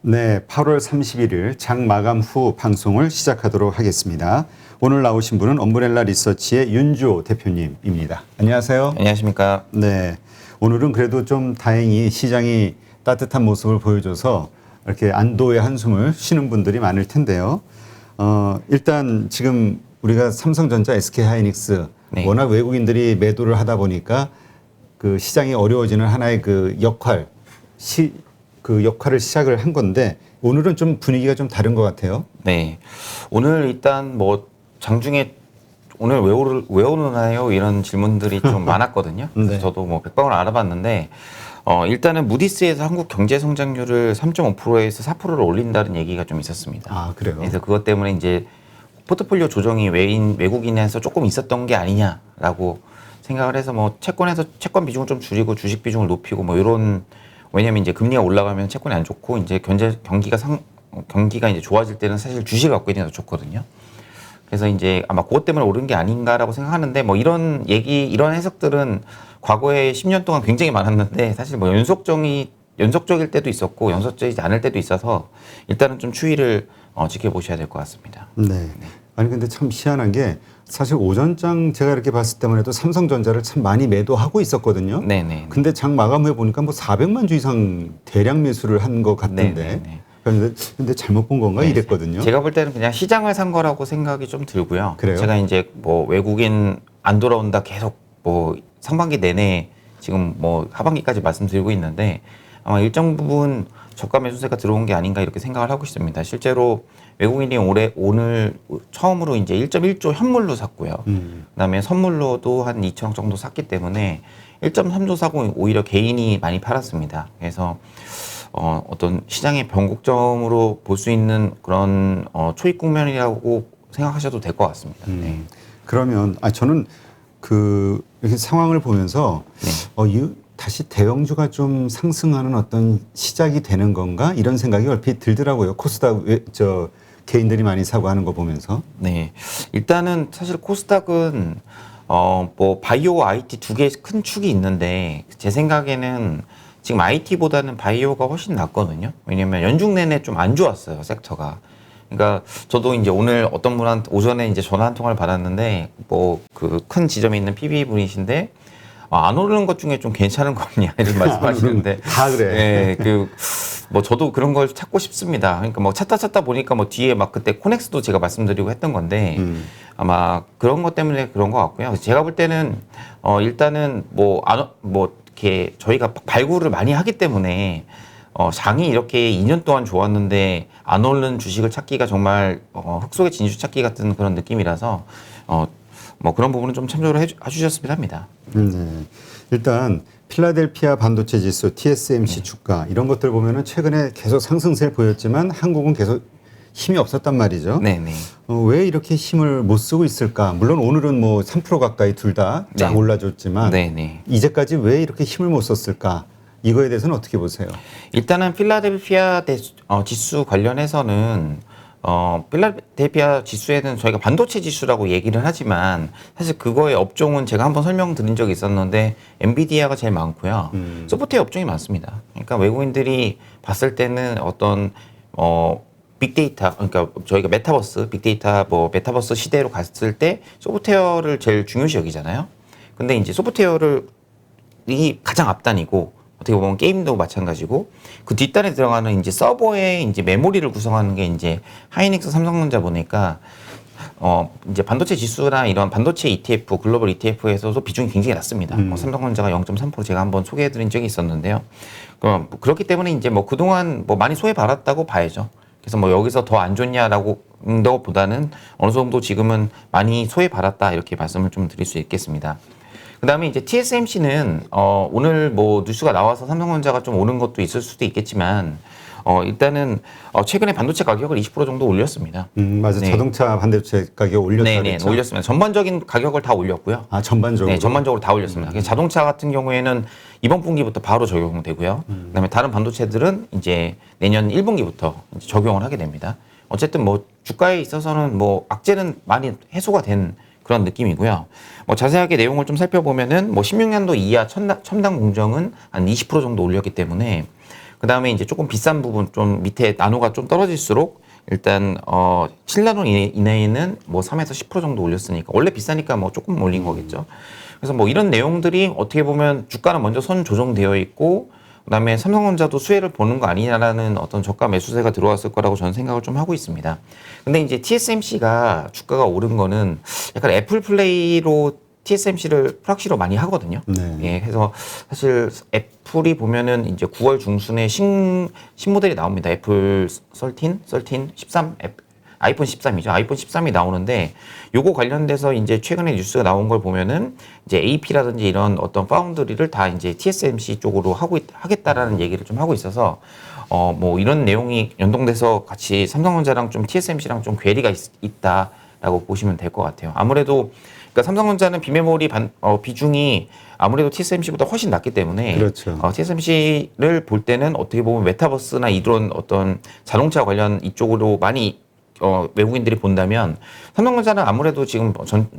네, 8월 31일 장 마감 후 방송을 시작하도록 하겠습니다. 오늘 나오신 분은 엄브렐라 리서치의 윤주호 대표님입니다. 안녕하세요. 안녕하십니까. 네, 오늘은 그래도 좀 다행히 시장이 따뜻한 모습을 보여줘서 이렇게 안도의 한숨을 쉬는 분들이 많을 텐데요. 일단 지금 우리가 삼성전자, SK하이닉스 네. 워낙 외국인들이 매도를 하다 보니까 그 시장이 어려워지는 하나의 그 역할을 시작을 한 건데 오늘은 좀 분위기가 좀 다른 것 같아요. 네. 오늘 일단 뭐 장중에 오늘 왜 오르나요? 이런 질문들이 좀 많았거든요. 그래서 네. 저도 뭐 백방을 알아봤는데 일단은 무디스에서 한국 경제 성장률을 3.5%에서 4%를 올린다는 얘기가 좀 있었습니다. 아, 그래요? 그래서 그것 때문에 이제 포트폴리오 조정이 외국인에서 조금 있었던 게 아니냐라고 생각을 해서 뭐 채권 비중을 좀 줄이고 주식 비중을 높이고 뭐 이런, 왜냐면 이제 금리가 올라가면 채권이 안 좋고 이제 경기가 이제 좋아질 때는 사실 주식을 갖고 있는 게 더 좋거든요. 그래서 이제 아마 그것 때문에 오른 게 아닌가라고 생각하는데 뭐 이런 해석들은 과거에 10년 동안 굉장히 많았는데 사실 뭐 연속적일 때도 있었고 연속적이지 않을 때도 있어서 일단은 좀 추이를 지켜보셔야 될 것 같습니다. 네. 아니 근데 참 희한한 게 사실 오전장 제가 이렇게 봤을 때만 해도 삼성전자를 참 많이 매도하고 있었거든요. 네네. 근데 장 마감 후에 보니까 뭐 400만 주 이상 대량 매수를 한 것 같던데. 네네네. 근데 잘못 본 건가 네. 이랬거든요. 제가 볼 때는 그냥 시장을 산 거라고 생각이 좀 들고요. 그래요? 제가 이제 뭐 외국인 안 돌아온다 계속 뭐 상반기 내내 지금 뭐 하반기까지 말씀드리고 있는데 아마 일정 부분 저가 매수세가 들어온 게 아닌가 이렇게 생각을 하고 있습니다. 실제로 외국인이 오늘 처음으로 이제 1.1조 현물로 샀고요. 그다음에 선물로도 한 2천억 정도 샀기 때문에 1.3조 사고 오히려 개인이 많이 팔았습니다. 그래서 어떤 시장의 변곡점으로 볼 수 있는 그런 초입 국면이라고 생각하셔도 될 것 같습니다. 네. 그러면 저는 이렇게 상황을 보면서 네. 다시 대형주가 좀 상승하는 어떤 시작이 되는 건가 이런 생각이 얼핏 들더라고요. 코스닥 개인들이 많이 사고 하는 거 보면서. 네. 일단은 사실 코스닥은 뭐 바이오 IT 두 개 큰 축이 있는데 제 생각에는 지금 IT보다는 바이오가 훨씬 낫거든요. 왜냐면 연중 내내 좀 안 좋았어요, 섹터가. 그러니까 저도 이제 오늘 어떤 분한테 오전에 이제 전화 한 통화를 받았는데 뭐 그 큰 지점에 있는 PB 분이신데 안 오르는 것 중에 좀 괜찮은 거 없냐 이런 말씀하시는데 다 그래. 네, 뭐 저도 그런 걸 찾고 싶습니다. 그러니까 뭐 찾다 보니까 뭐 뒤에 막 그때 코넥스도 제가 말씀드리고 했던 건데 아마 그런 것 때문에 그런 것 같고요. 제가 볼 때는 일단은 이렇게 저희가 발굴을 많이 하기 때문에 장이 이렇게 2년 동안 좋았는데 안 오르는 주식을 찾기가 정말 흙 속의 진주 찾기 같은 그런 느낌이라서 뭐 그런 부분은 좀 참조를 해주셨으면 합니다. 네. 일단 필라델피아 반도체 지수, TSMC 주가 이런 것들 보면은 최근에 계속 상승세를 보였지만 한국은 계속 힘이 없었단 말이죠. 네네. 왜 이렇게 힘을 못 쓰고 있을까? 물론 오늘은 뭐 3% 가까이 둘 다 쫙 네. 올라줬지만 네네. 이제까지 왜 이렇게 힘을 못 썼을까? 이거에 대해서는 어떻게 보세요? 일단은 필라델피아 지수 관련해서는 필라델피아 지수에는 저희가 반도체 지수라고 얘기를 하지만 사실 그거의 업종은 제가 한번 설명드린 적이 있었는데 엔비디아가 제일 많고요. 소프트웨어 업종이 많습니다. 그러니까 외국인들이 봤을 때는 어떤 빅데이터, 그러니까 저희가 메타버스, 빅데이터, 메타버스 시대로 갔을 때 소프트웨어를 제일 중요시 여기잖아요. 근데 이제 소프트웨어이 가장 앞단이고 어떻게 보면 게임도 마찬가지고 그 뒷단에 들어가는 이제 서버에 이제 메모리를 구성하는 게 이제 하이닉스, 삼성전자 보니까 이제 반도체 지수나 이런 반도체 ETF, 글로벌 ETF에서도 비중이 굉장히 낮습니다. 삼성전자가 0.3% 제가 한번 소개해드린 적이 있었는데요. 그렇기 때문에 이제 뭐 그동안 뭐 많이 소외받았다고 봐야죠. 그래서 뭐 여기서 더 안 좋냐라고 보다는 어느 정도 지금은 많이 소외받았다 이렇게 말씀을 좀 드릴 수 있겠습니다. 그다음에 이제 TSMC는 오늘 뭐 뉴스가 나와서 삼성전자가 좀 오른 것도 있을 수도 있겠지만 일단은 최근에 반도체 가격을 20% 정도 올렸습니다. 맞아. 네. 자동차 반도체 가격 올렸다고 네네, 했죠. 올렸습니다. 전반적인 가격을 다 올렸고요. 전반적으로. 네, 전반적으로 다 올렸습니다. 그래서 자동차 같은 경우에는 이번 분기부터 바로 적용되고요. 그다음에 다른 반도체들은 이제 내년 1분기부터 이제 적용을 하게 됩니다. 어쨌든 뭐 주가에 있어서는 뭐 악재는 많이 해소가 된 그런 느낌이고요. 뭐 자세하게 내용을 좀 살펴보면은 뭐 16년도 이하 첨단 공정은 한 20% 정도 올렸기 때문에 그 다음에 이제 조금 비싼 부분 좀 밑에 나노가 좀 떨어질수록 일단 7나노 이내에는 뭐 3에서 10% 정도 올렸으니까 원래 비싸니까 뭐 조금 올린 거겠죠. 그래서 뭐 이런 내용들이 어떻게 보면 주가는 먼저 선 조정되어 있고 그다음에 삼성전자도 수혜를 보는 거 아니냐라는 어떤 저가 매수세가 들어왔을 거라고 저는 생각을 좀 하고 있습니다. 근데 이제 TSMC가 주가가 오른 거는 약간 애플 플레이로 TSMC를 프락시로 많이 하거든요. 네. 예, 그래서 사실 애플이 보면은 이제 9월 중순에 신모델이 나옵니다. 애플 13, 13, 아이폰 13이죠. 아이폰 13이 나오는데 요거 관련돼서 이제 최근에 뉴스가 나온 걸 보면은 이제 AP라든지 이런 어떤 파운드리를 다 이제 TSMC 쪽으로 하겠다라는 얘기를 좀 하고 있어서 뭐 이런 내용이 연동돼서 같이 삼성전자랑 좀 TSMC랑 좀 괴리가 있다라고 보시면 될 것 같아요. 아무래도 그러니까 삼성전자는 비메모리 비중이 아무래도 TSMC보다 훨씬 낮기 때문에 그렇죠. TSMC를 볼 때는 어떻게 보면 메타버스나 이런 어떤 자동차 관련 이쪽으로 많이 외국인들이 본다면 삼성전자는 아무래도 지금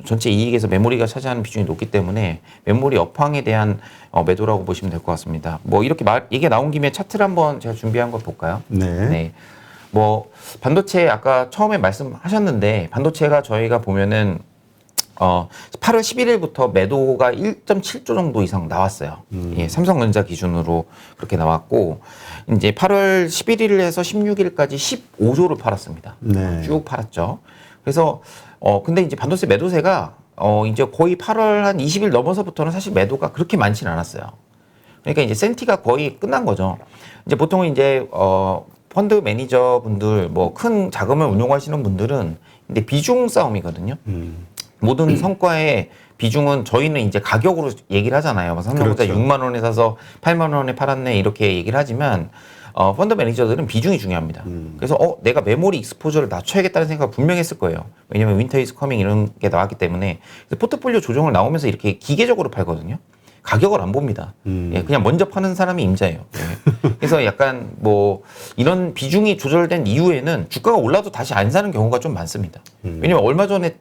전체 이익에서 메모리가 차지하는 비중이 높기 때문에 메모리 업황에 대한 매도라고 보시면 될 것 같습니다. 뭐 이렇게 얘기가 나온 김에 차트를 한번 제가 준비한 걸 볼까요? 네. 뭐 반도체 아까 처음에 말씀하셨는데 반도체가 저희가 보면은 8월 11일부터 매도가 1.7조 정도 이상 나왔어요. 예, 삼성전자 기준으로 그렇게 나왔고 이제 8월 11일에서 16일까지 15조를 팔았습니다. 네. 쭉 팔았죠. 그래서 근데 이제 반도체 매도세가 이제 거의 8월 한 20일 넘어서부터는 사실 매도가 그렇게 많지는 않았어요. 그러니까 이제 센티가 거의 끝난 거죠. 이제 보통은 이제 펀드 매니저 분들 뭐 큰 자금을 운용하시는 분들은 근데 비중 싸움이거든요. 모든 성과의 비중은 저희는 이제 가격으로 얘기를 하잖아요. 삼성전자 그렇죠. 6만 원에 사서 8만 원에 팔았네 이렇게 얘기를 하지만 펀드 매니저들은 비중이 중요합니다. 그래서 내가 메모리 익스포저를 낮춰야겠다는 생각을 분명히 했을 거예요. 왜냐면 윈터 이즈 커밍 이런 게 나왔기 때문에 그래서 포트폴리오 조정을 나오면서 이렇게 기계적으로 팔거든요. 가격을 안 봅니다. 예, 그냥 먼저 파는 사람이 임자예요. 예. 그래서 약간 뭐 이런 비중이 조절된 이후에는 주가가 올라도 다시 안 사는 경우가 좀 많습니다. 왜냐면 얼마 전에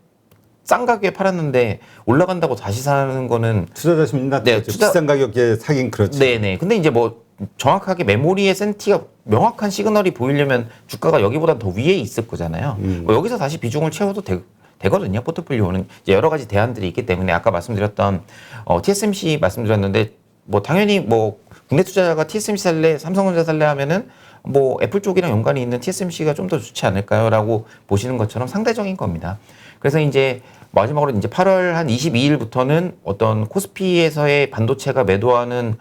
싼 가격에 팔았는데 올라간다고 다시 사는 거는 투자 자신 낮죠. 비싼 가격에 사긴 그렇죠. 네네. 근데 이제 뭐 정확하게 메모리의 센티가 명확한 시그널이 보이려면 주가가 여기보다 더 위에 있을 거잖아요. 뭐 여기서 다시 비중을 채워도 되거든요. 포트폴리오는 이제 여러 가지 대안들이 있기 때문에 아까 말씀드렸던 TSMC 말씀드렸는데 뭐 당연히 뭐 국내 투자자가 TSMC 살래, 삼성전자 살래 하면은 뭐 애플 쪽이랑 연관이 있는 TSMC가 좀 더 좋지 않을까요라고 보시는 것처럼 상대적인 겁니다. 그래서 이제 마지막으로 이제 8월 한 22일부터는 어떤 코스피에서의 반도체가 매도하는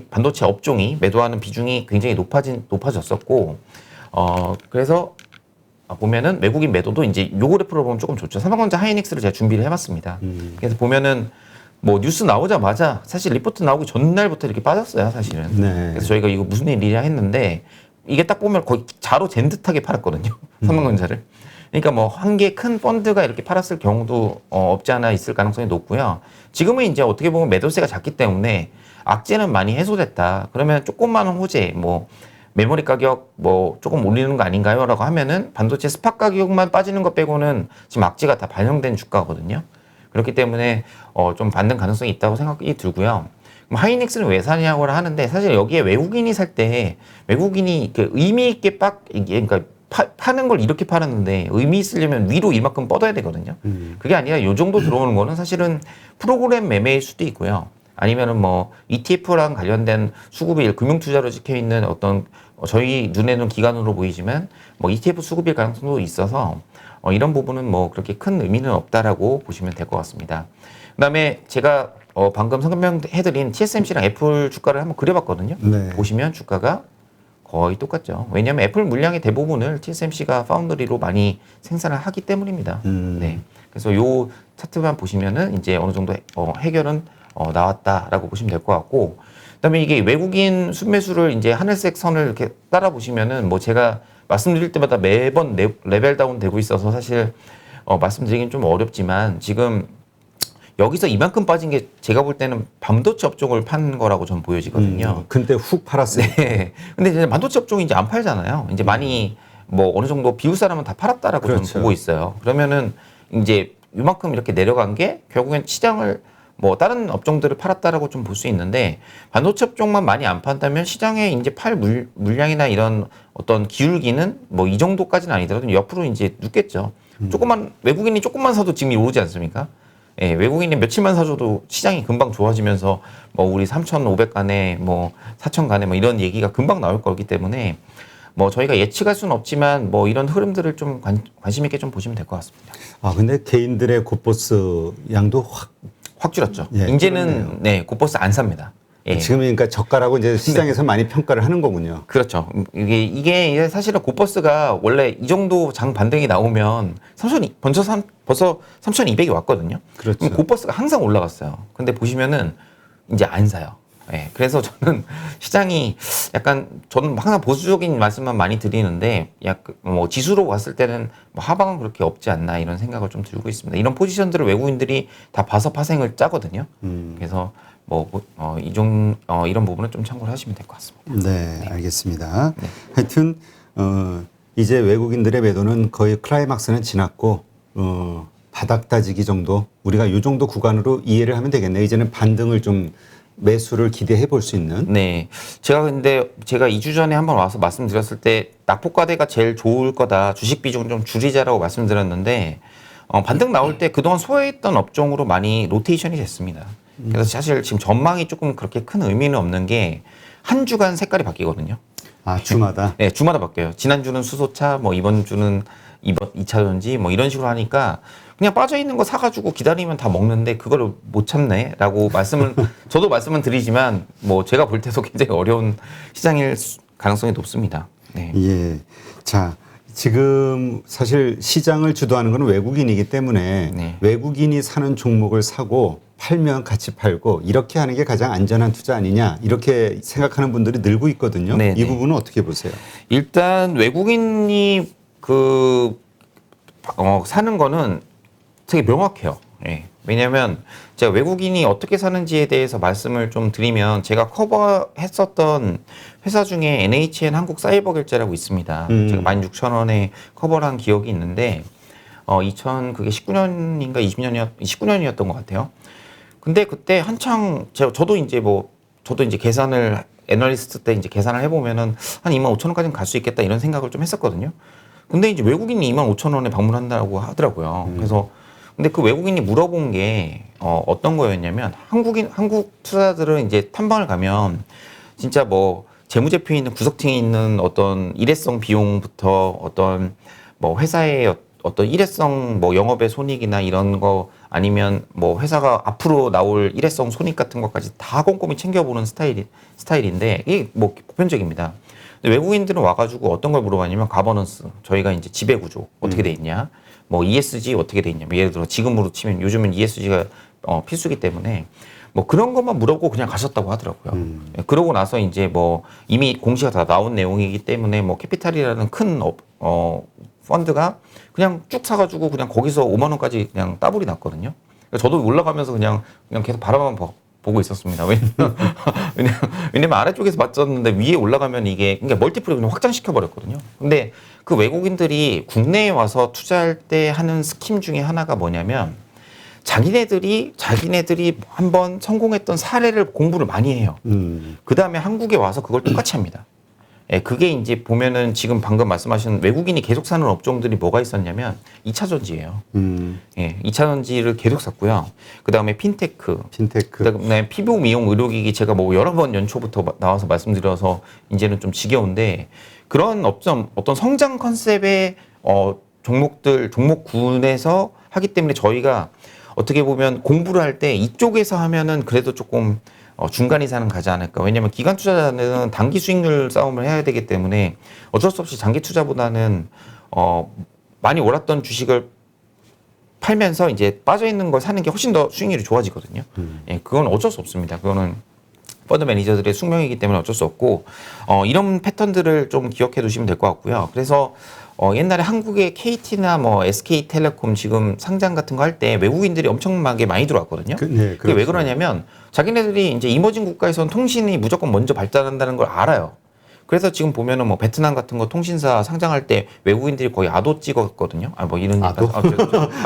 반도체 업종이 매도하는 비중이 굉장히 높아졌었고, 그래서 보면은 외국인 매도도 이제 요 그래프로 보면 조금 좋죠. 삼성전자 하이닉스를 제가 준비를 해봤습니다. 그래서 보면은 뭐 뉴스 나오자마자 사실 리포트 나오기 전날부터 이렇게 빠졌어요, 사실은. 네. 그래서 저희가 이거 무슨 일이냐 했는데 이게 딱 보면 거의 자로 잰 듯하게 팔았거든요. 삼성전자를. 그러니까 뭐 한 개 큰 펀드가 이렇게 팔았을 경우도 없지 않아 있을 가능성이 높고요. 지금은 이제 어떻게 보면 매도세가 작기 때문에 악재는 많이 해소됐다. 그러면 조금만 호재, 뭐 메모리 가격 뭐 조금 올리는 거 아닌가요?라고 하면은 반도체 스팟 가격만 빠지는 것 빼고는 지금 악재가 다 반영된 주가거든요. 그렇기 때문에 좀 받는 가능성이 있다고 생각이 들고요. 그럼 하이닉스는 왜 사냐고 하는데 사실 여기에 외국인이 살 때 외국인이 그 의미 있게 그러니까 파는 걸 이렇게 팔았는데 의미 있으려면 위로 이만큼 뻗어야 되거든요. 그게 아니라 요 정도 들어오는 거는 사실은 프로그램 매매일 수도 있고요. 아니면은 뭐 ETF랑 관련된 수급일 금융투자로 찍혀 있는 어떤 저희 눈에는 기관으로 보이지만 뭐 ETF 수급일 가능성도 있어서 이런 부분은 뭐 그렇게 큰 의미는 없다라고 보시면 될 것 같습니다. 그다음에 제가 방금 설명해드린 TSMC랑 애플 주가를 한번 그려봤거든요. 네. 보시면 주가가 거의 똑같죠. 왜냐하면 애플 물량의 대부분을 TSMC가 파운드리로 많이 생산을 하기 때문입니다. 네. 그래서 요 차트만 보시면은 이제 어느 정도 해결은 나왔다라고 보시면 될 것 같고, 그다음에 이게 외국인 순매수를 이제 하늘색 선을 이렇게 따라 보시면은 뭐 제가 말씀드릴 때마다 매번 레벨 다운 되고 있어서 사실 말씀드리긴 좀 어렵지만 지금 여기서 이만큼 빠진 게 제가 볼 때는 반도체 업종을 판 거라고 전 보여지거든요. 근데 훅 팔았어요. 네. 근데 이제 반도체 업종이 이제 안 팔잖아요. 이제 많이 뭐 어느 정도 비울 사람은 다 팔았다라고 그렇죠. 저는 보고 있어요. 그러면은 이제 이만큼 이렇게 내려간 게 결국엔 시장을 뭐 다른 업종들을 팔았다라고 좀 볼 수 있는데 반도체 업종만 많이 안 판다면 시장에 이제 팔 물량이나 이런 어떤 기울기는 뭐 이 정도까지는 아니더라도 옆으로 이제 눕겠죠. 조금만 외국인이 조금만 사도 지금 오르지 않습니까? 예, 외국인이 며칠만 사줘도 시장이 금방 좋아지면서 뭐 우리 3,500 간에 뭐 4,000 간에 뭐 이런 얘기가 금방 나올 거기 때문에 뭐 저희가 예측할 수는 없지만 뭐 이런 흐름들을 좀 관심 있게 좀 보시면 될 것 같습니다. 아, 근데 개인들의 곧보스 양도 확 줄었죠. 예, 이제는 줄었네요. 네, 곧버스 안 삽니다. 예. 지금 그러니까 저가라고 이제 시장에서 많이 평가를 하는 거군요. 그렇죠. 이게 사실은 곧버스가 원래 이 정도 장 반등이 나오면 벌써 3,200이 왔거든요. 그렇죠. 그럼 곧버스가 항상 올라갔어요. 근데 보시면은 이제 안 사요. 예. 그래서 저는 시장이 약간 저는 항상 보수적인 말씀만 많이 드리는데 뭐 지수로 봤을 때는 뭐 하방은 그렇게 없지 않나 이런 생각을 좀 들고 있습니다. 이런 포지션들을 외국인들이 다 봐서 파생을 짜거든요. 그래서 이런 부분은 좀 참고를 하시면 될 것 같습니다. 네, 알겠습니다. 하여튼 이제 외국인들의 매도는 거의 클라이막스는 지났고 바닥 다지기 정도 우리가 이 정도 구간으로 이해를 하면 되겠네요. 이제는 반등을 좀 매수를 기대해 볼 수 있는. 네. 제가 2주 전에 한번 와서 말씀드렸을 때 낙폭과대가 제일 좋을 거다. 주식 비중 좀 줄이자라고 말씀드렸는데 반등 나올 때 그동안 소외했던 업종으로 많이 로테이션이 됐습니다. 그래서 사실 지금 전망이 조금 그렇게 큰 의미는 없는 게 한 주간 색깔이 바뀌거든요. 아, 주마다. 네, 주마다 바뀌어요. 지난주는 수소차, 뭐 이번 주는 2차 전지 뭐 이런 식으로 하니까 그냥 빠져 있는 거 사가지고 기다리면 다 먹는데 그거를 못 참네라고 저도 말씀을 드리지만 뭐 제가 볼 때도 굉장히 어려운 시장일 가능성이 높습니다. 네. 예. 자, 지금 사실 시장을 주도하는 건 외국인이기 때문에 네. 외국인이 사는 종목을 사고 팔면 같이 팔고 이렇게 하는 게 가장 안전한 투자 아니냐 이렇게 생각하는 분들이 늘고 있거든요. 네, 이 네. 부분은 어떻게 보세요? 일단 외국인이 사는 거는 되게 명확해요. 예. 왜냐하면 제가 외국인이 어떻게 사는지에 대해서 말씀을 좀 드리면 제가 커버했었던 회사 중에 NHN 한국사이버결제라고 있습니다. 제가 16,000원에 커버를 한 기억이 있는데 그게 19년인가 19년이었던 것 같아요. 근데 그때 한창 저도 이제 계산을 애널리스트 때 이제 계산을 해보면은 한 25,000원까지는 갈 수 있겠다 이런 생각을 좀 했었거든요. 근데 이제 외국인이 25,000원에 방문한다고 하더라고요. 그래서 근데 그 외국인이 물어본 게 어떤 거였냐면 한국 투자자들은 이제 탐방을 가면 진짜 뭐 재무제표에 있는 구석탱이 있는 어떤 일회성 비용부터 어떤 뭐 회사의 어떤 일회성 뭐 영업의 손익이나 이런 거 아니면 뭐 회사가 앞으로 나올 일회성 손익 같은 것까지 다 꼼꼼히 챙겨보는 스타일인데 이게 뭐 보편적입니다. 근데 외국인들은 와가지고 어떤 걸 물어봤냐면 가버넌스, 저희가 이제 지배구조 어떻게 돼 있냐, 뭐 ESG 어떻게 돼 있냐, 예를 들어 지금으로 치면 요즘은 ESG가 필수기 때문에 뭐 그런 것만 물어보고 그냥 가셨다고 하더라고요. 그러고 나서 이제 뭐 이미 공시가 다 나온 내용이기 때문에 뭐 캐피탈이라는 큰 펀드가 그냥 쭉 사가지고 그냥 거기서 5만 원까지 그냥 따블이 났거든요. 그러니까 저도 올라가면서 그냥 계속 바라만 보고 있었습니다. 왜냐면 아래쪽에서 맞췄는데 위에 올라가면 이게 그러니까 멀티플을 그냥 확장시켜 버렸거든요. 근데 그 외국인들이 국내에 와서 투자할 때 하는 스킴 중에 하나가 뭐냐면 자기네들이 한번 성공했던 사례를 공부를 많이 해요. 그 다음에 한국에 와서 그걸 똑같이 합니다. 예, 그게 이제 보면은 지금 방금 말씀하신 외국인이 계속 사는 업종들이 뭐가 있었냐면 2차 전지예요. 예, 2차 전지를 계속 샀고요. 그 다음에 핀테크. 그다음에 피부 미용 의료기기 제가 뭐 여러 번 연초부터 나와서 말씀드려서 이제는 좀 지겨운데 그런 어떤 성장 컨셉의 종목군에서 하기 때문에 저희가 어떻게 보면 공부를 할 때 이쪽에서 하면은 그래도 조금 중간 이상은 가지 않을까. 왜냐하면 기관 투자자는 단기 수익률 싸움을 해야 되기 때문에 어쩔 수 없이 장기 투자보다는 많이 올랐던 주식을 팔면서 이제 빠져 있는 걸 사는 게 훨씬 더 수익률이 좋아지거든요. 예, 그건 어쩔 수 없습니다. 그거는 펀드 매니저들의 숙명이기 때문에 어쩔 수 없고 이런 패턴들을 좀 기억해 두시면 될 것 같고요. 그래서 옛날에 한국의 KT나 뭐 SK텔레콤 지금 상장 같은 거 할 때 외국인들이 엄청나게 많이 들어왔거든요. 그게 왜 그러냐면 자기네들이 이제 이머징 국가에서는 통신이 무조건 먼저 발전한다는 걸 알아요. 그래서 지금 보면은 뭐 베트남 같은 거 통신사 상장할 때 외국인들이 거의 아도 찍었거든요. 뭐 이런 아도?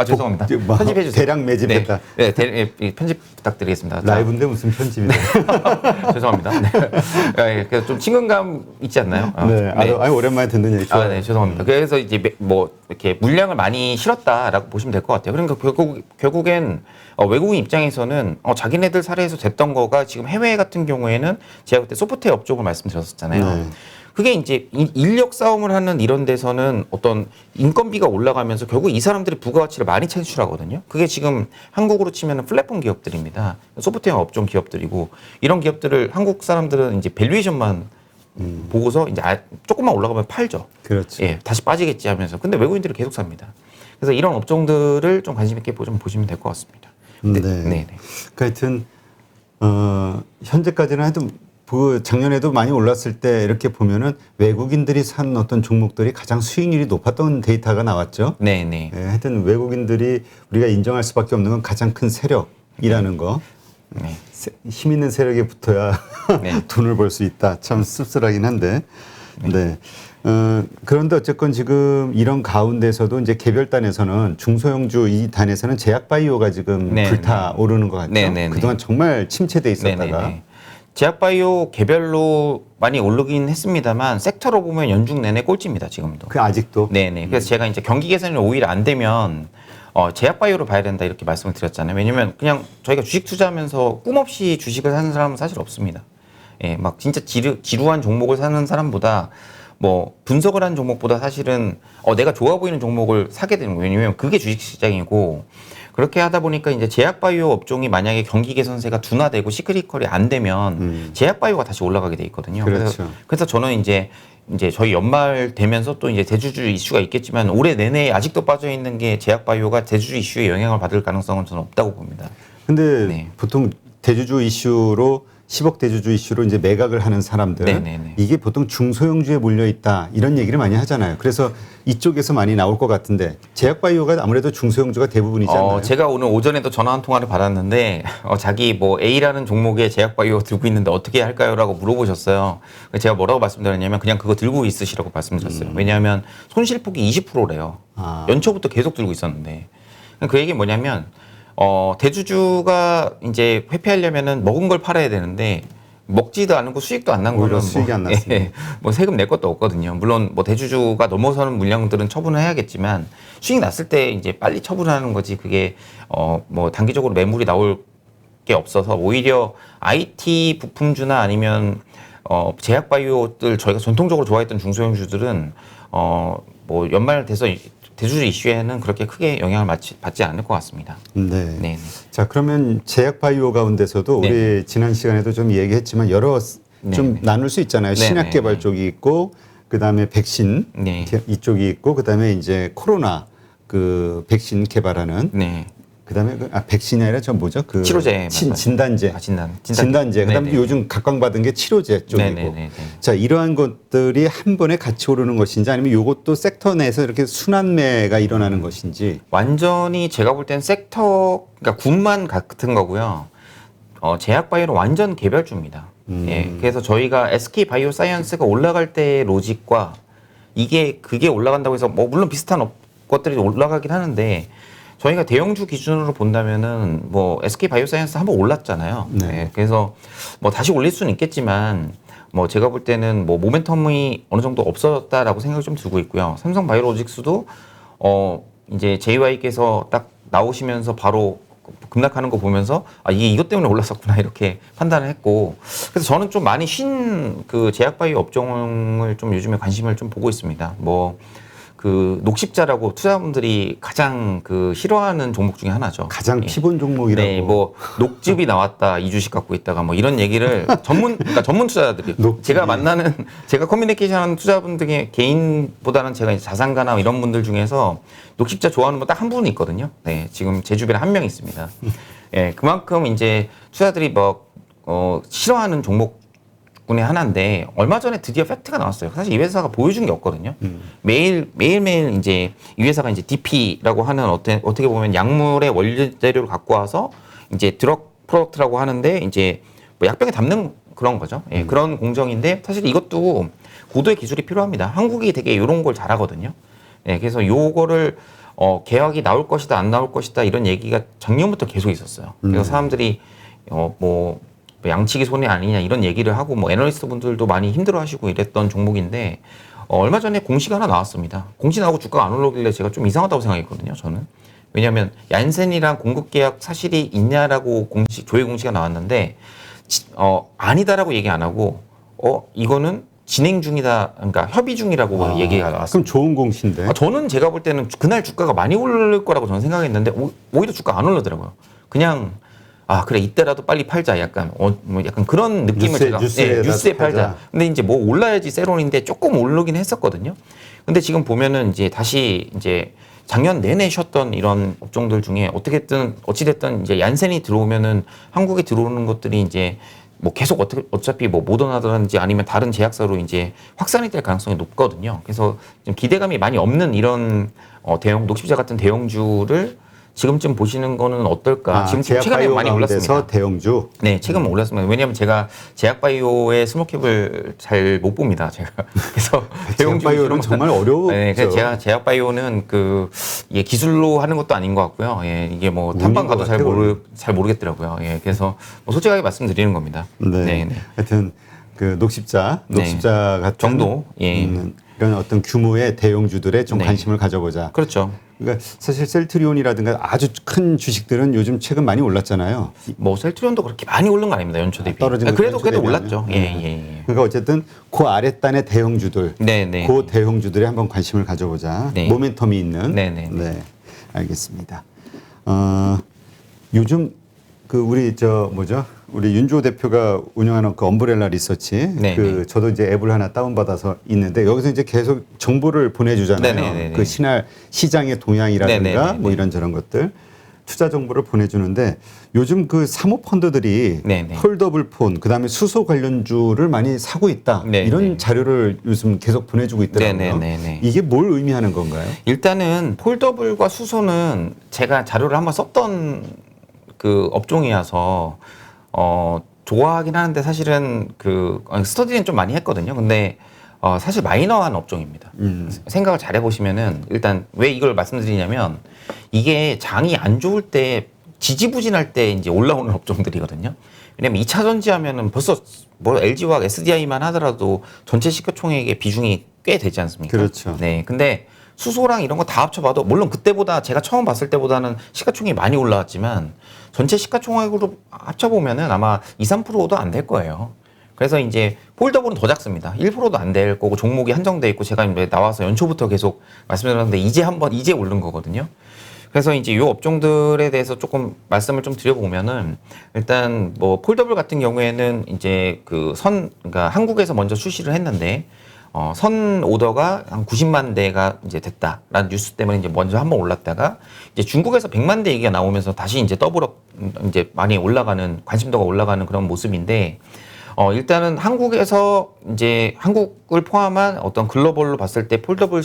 죄송합니다. 뭐, 편집해 주세요. 대량 매집했다. 편집 부탁드리겠습니다. 라이브인데 무슨 편집이다. 죄송합니다. 네. 그래서 좀 친근감 있지 않나요? 네, 아니, 오랜만에 듣는 얘기 좋아요. 네, 죄송합니다. 그래서 이제 뭐 이렇게 물량을 많이 실었다라고 보시면 될 것 같아요. 그러니까 결국엔 외국인 입장에서는 자기네들 사례에서 됐던 거가 지금 해외 같은 경우에는 제가 그때 소프트웨어 업종을 말씀드렸었잖아요. 네. 그게 이제 인력 싸움을 하는 이런 데서는 어떤 인건비가 올라가면서 결국 이 사람들이 부가가치를 많이 창출하거든요. 그게 지금 한국으로 치면은 플랫폼 기업들입니다. 소프트웨어 업종 기업들이고 이런 기업들을 한국 사람들은 이제 밸류에이션만 보고서 이제 조금만 올라가면 팔죠. 그렇죠. 예, 다시 빠지겠지 하면서. 근데 외국인들이 계속 삽니다. 그래서 이런 업종들을 좀 관심 있게 좀 보시면 될 것 같습니다. 네. 네. 그러니까 하여튼 현재까지는 하여튼 작년에도 많이 올랐을 때 이렇게 보면은 외국인들이 산 어떤 종목들이 가장 수익률이 높았던 데이터가 나왔죠. 네, 네. 예, 하여튼 외국인들이 우리가 인정할 수밖에 없는 건 가장 큰 세력이라는 거. 네. 힘 있는 세력에 붙어야 네. 돈을 벌 수 있다. 참 씁쓸하긴 한데. 네. 그런데 어쨌건 지금 이런 가운데서도 이제 개별단에서는 중소형주 이 단에서는 제약바이오가 지금 네, 불타오르는 것 같죠. 네, 네, 네. 그동안 정말 침체돼 있었다가. 네네네. 제약바이오 개별로 많이 오르긴 했습니다만 섹터로 보면 연중 내내 꼴찌입니다. 지금도. 그 아직도. 네네. 그래서 제가 이제 경기 개선이 오히려 안 되면 제약바이오로 봐야 된다 이렇게 말씀을 드렸잖아요. 왜냐면 그냥 저희가 주식 투자하면서 꿈 없이 주식을 사는 사람은 사실 없습니다. 예, 막 진짜 지루한 종목을 사는 사람보다 뭐 분석을 한 종목보다 사실은 내가 좋아 보이는 종목을 사게 되는 거예요. 왜냐면 그게 주식시장이고 그렇게 하다 보니까 이제 제약바이오 업종이 만약에 경기 개선세가 둔화되고 시크릿컬이 안 되면 제약바이오가 다시 올라가게 돼 있거든요. 그렇죠. 그래서 저는 이제 저희 연말 되면서 또 이제 대주주 이슈가 있겠지만 올해 내내 아직도 빠져 있는 게 제약바이오가 대주주 이슈에 영향을 받을 가능성은 저는 없다고 봅니다. 근데 네. 보통 대주주 이슈로 10억 대주주 이슈로 이제 매각을 하는 사람들 네네네. 이게 보통 중소형주에 몰려 있다 이런 얘기를 많이 하잖아요. 그래서 이쪽에서 많이 나올 것 같은데 제약바이오가 아무래도 중소형주가 대부분이지 않나요? 제가 오늘 오전에도 전화 한 통화를 받았는데 자기 뭐 A라는 종목에 제약바이오 들고 있는데 어떻게 할까요?라고 물어보셨어요. 제가 뭐라고 말씀드렸냐면 그냥 그거 들고 있으시라고 말씀드렸어요. 왜냐하면 손실폭이 20%래요. 연초부터 계속 들고 있었는데 그 얘기 뭐냐면 대주주가 이제 회피하려면은 먹은 걸 팔아야 되는데 먹지도 않고 수익도 안 난 거는 수익이 안 났습니다. 뭐 세금 낼 것도 없거든요. 물론 뭐 대주주가 넘어서는 물량들은 처분을 해야겠지만 수익 났을 때 이제 빨리 처분하는 거지 그게 뭐 단기적으로 매물이 나올 게 없어서 오히려 IT 부품주나 아니면 제약바이오들 저희가 전통적으로 좋아했던 중소형주들은 뭐 연말 돼서 대주주 이슈에는 그렇게 크게 영향을 받지 않을 것 같습니다. 네. 네. 자, 그러면 제약바이오 가운데서도 네. 우리 지난 시간에도 좀 얘기했지만 여러 좀 네. 나눌 수 있잖아요. 네. 신약 네. 개발 쪽이 있고 그다음에 백신 네. 이쪽이 있고 그다음에 이제 코로나 그 백신 개발하는 네. 그다음에 백신이 아니라 저 뭐죠? 그 치료제 진단제. 진단제. 그다음에 네네. 요즘 각광받은 게 치료제 쪽이고. 네네네. 자, 이러한 것들이 한 번에 같이 오르는 것인지 아니면 요것도 섹터 내에서 이렇게 순환매가 일어나는 것인지. 완전히 제가 볼 땐 섹터 그러니까 군만 같은 거고요. 제약바이오는 완전 개별주입니다. 예. 그래서 저희가 SK 바이오사이언스가 올라갈 때의 로직과 그게 올라간다고 해서 뭐 물론 비슷한 것들이 올라가긴 하는데 저희가 대형주 기준으로 본다면은 뭐 SK 바이오사이언스 한번 올랐잖아요. 네. 네. 그래서 뭐 다시 올릴 수는 있겠지만 뭐 제가 볼 때는 뭐 모멘텀이 어느 정도 없어졌다라고 생각이 좀 들고 있고요. 삼성 바이오로직스도 이제 JY께서 딱 나오시면서 바로 급락하는 거 보면서 이게 이것 때문에 올랐었구나 이렇게 판단을 했고 그래서 저는 좀 많이 쉰 그 제약바이오 업종을 좀 요즘에 관심을 좀 보고 있습니다. 뭐 그 녹십자라고 투자분들이 가장 그 싫어하는 종목 중에 하나죠. 가장 피본 종목이라고. 네, 뭐 녹즙이 나왔다 이 주식 갖고 있다가 뭐 이런 얘기를 그러니까 전문 투자자들이 제가 만나는 제가 커뮤니케이션하는 투자분들의 개인보다는 제가 이제 자산가나 이런 분들 중에서 녹십자 좋아하는 분 딱 한 분 있거든요. 네, 지금 제 주변에 한 명 있습니다. 예, 그만큼 이제 투자들이 뭐 싫어하는 종목 군의 하나인데 얼마 전에 드디어 팩트가 나왔어요. 사실 이 회사가 보여준 게 없거든요. 매일매일 이제 이 회사가 이제 DP라고 하는 어떻게 보면 약물의 원료 재료를 갖고 와서 이제 드럭 프로덕트라고 하는데 이제 뭐 약병에 담는 그런 거죠. 예, 그런 공정인데 사실 이것도 고도의 기술이 필요합니다. 한국이 되게 이런 걸 잘하거든요. 예, 그래서 요거를 계약이 나올 것이다 안 나올 것이다 이런 얘기가 작년부터 계속 있었어요. 그래서 사람들이 뭐 양치기 손해 아니냐 이런 얘기를 하고 뭐 애널리스트 분들도 많이 힘들어하시고 이랬던 종목인데 얼마 전에 공시가 하나 나왔습니다. 공시 나오고 주가가 안 올라오길래 제가 좀 이상하다고 생각했거든요. 저는 왜냐하면 얀센이랑 공급 계약 사실이 있냐라고 조회 공시가 나왔는데 아니다라고 얘기 안 하고 이거는 진행 중이다, 그러니까 협의 중이라고 얘기가 나왔어요. 그럼 좋은 공시인데. 저는 제가 볼 때는 그날 주가가 많이 오를 거라고 저는 생각했는데 오히려 주가 안 오르더라고요. 그냥 그래 이때라도 빨리 팔자 약간 뭐 약간 그런 느낌을 뉴스에 팔자. 근데 이제 뭐 올라야지 세론인데 조금 오르긴 했었거든요. 근데 지금 보면은 이제 다시 이제 작년 내내 쉬었던 이런 업종들 중에 어찌됐든 이제 얀센이 들어오면은 한국에 들어오는 것들이 이제 뭐 계속 어차피 뭐 모더나든지 아니면 다른 제약사로 이제 확산이 될 가능성이 높거든요. 그래서 좀 기대감이 많이 없는 이런 녹십자 같은 대형주를 지금쯤 보시는 거는 어떨까? 지금 최근에 많이 올랐습니다. 대형주. 네, 최근 올랐습니다. 왜냐하면 제가 제약바이오의 스몰캡을 잘 못 봅니다. 제가 그래서 제약바이오는 정말 어려워. 네, 그래서 제가 제약바이오는 이게 기술로 하는 것도 아닌 것 같고요. 예, 이게 뭐 탐방 가도 잘 모르겠더라고요. 예, 그래서 뭐 솔직하게 말씀드리는 겁니다. 네. 하여튼 그 녹십자 같은 정도. 예. 이런 어떤 규모의 대형주들에 좀 관심을 가져보자. 그렇죠. 그러니까 사실 셀트리온이라든가 아주 큰 주식들은 요즘 최근 많이 올랐잖아요. 뭐 셀트리온도 그렇게 많이 오른 거 아닙니다. 연초 대비. 그래도 올랐죠. 예. 그러니까 어쨌든 그 아랫단의 대형주들, 그 대형주들에 한번 관심을 가져보자. 모멘텀이 있는. 네, 알겠습니다. 요즘 우리 윤주호 대표가 운영하는 그 엄브렐라 리서치, 저도 이제 앱을 하나 다운받아서 있는데 여기서 이제 계속 정보를 보내주잖아요. 그 시장의 동향이라든가 뭐 이런저런 것들, 투자 정보를 보내주는데 요즘 그 사모펀드들이 폴더블 폰, 그다음에 수소 관련주를 많이 사고 있다. 이런 자료를 요즘 계속 보내주고 있더라고요. 이게 뭘 의미하는 건가요? 일단은 폴더블과 수소는 제가 자료를 한번 썼던 그 업종이어서 좋아하긴 하는데 사실은 스터디는 좀 많이 했거든요. 근데 사실 마이너한 업종입니다. 생각을 잘 해보시면은 일단 왜 이걸 말씀드리냐면 이게 장이 안 좋을 때 지지부진할 때 이제 올라오는 업종들이거든요. 왜냐면 2차 전지하면은 벌써 뭐 LG와 SDI만 하더라도 전체 시가총액의 비중이 꽤 되지 않습니까? 그렇죠. 네. 근데 수소랑 이런 거 다 합쳐봐도 물론 그때보다 제가 처음 봤을 때보다는 시가총액이 많이 올라왔지만 전체 시가총액으로 합쳐보면은 아마 2, 3%도 안 될 거예요. 그래서 이제 폴더블은 더 작습니다. 1%도 안 될 거고 종목이 한정돼 있고 제가 이제 나와서 연초부터 계속 말씀드렸는데 이제 오른 거거든요. 그래서 이제 이 업종들에 대해서 조금 말씀을 좀 드려보면은 일단 뭐 폴더블 같은 경우에는 이제 그러니까 한국에서 먼저 출시를 했는데 선 오더가 한 90만 대가 이제 됐다라는 뉴스 때문에 이제 먼저 한번 올랐다가 이제 중국에서 100만 대 얘기가 나오면서 다시 이제 이제 많이 올라가는 관심도가 올라가는 그런 모습인데 일단은 한국에서 이제 한국을 포함한 어떤 글로벌로 봤을 때 폴더블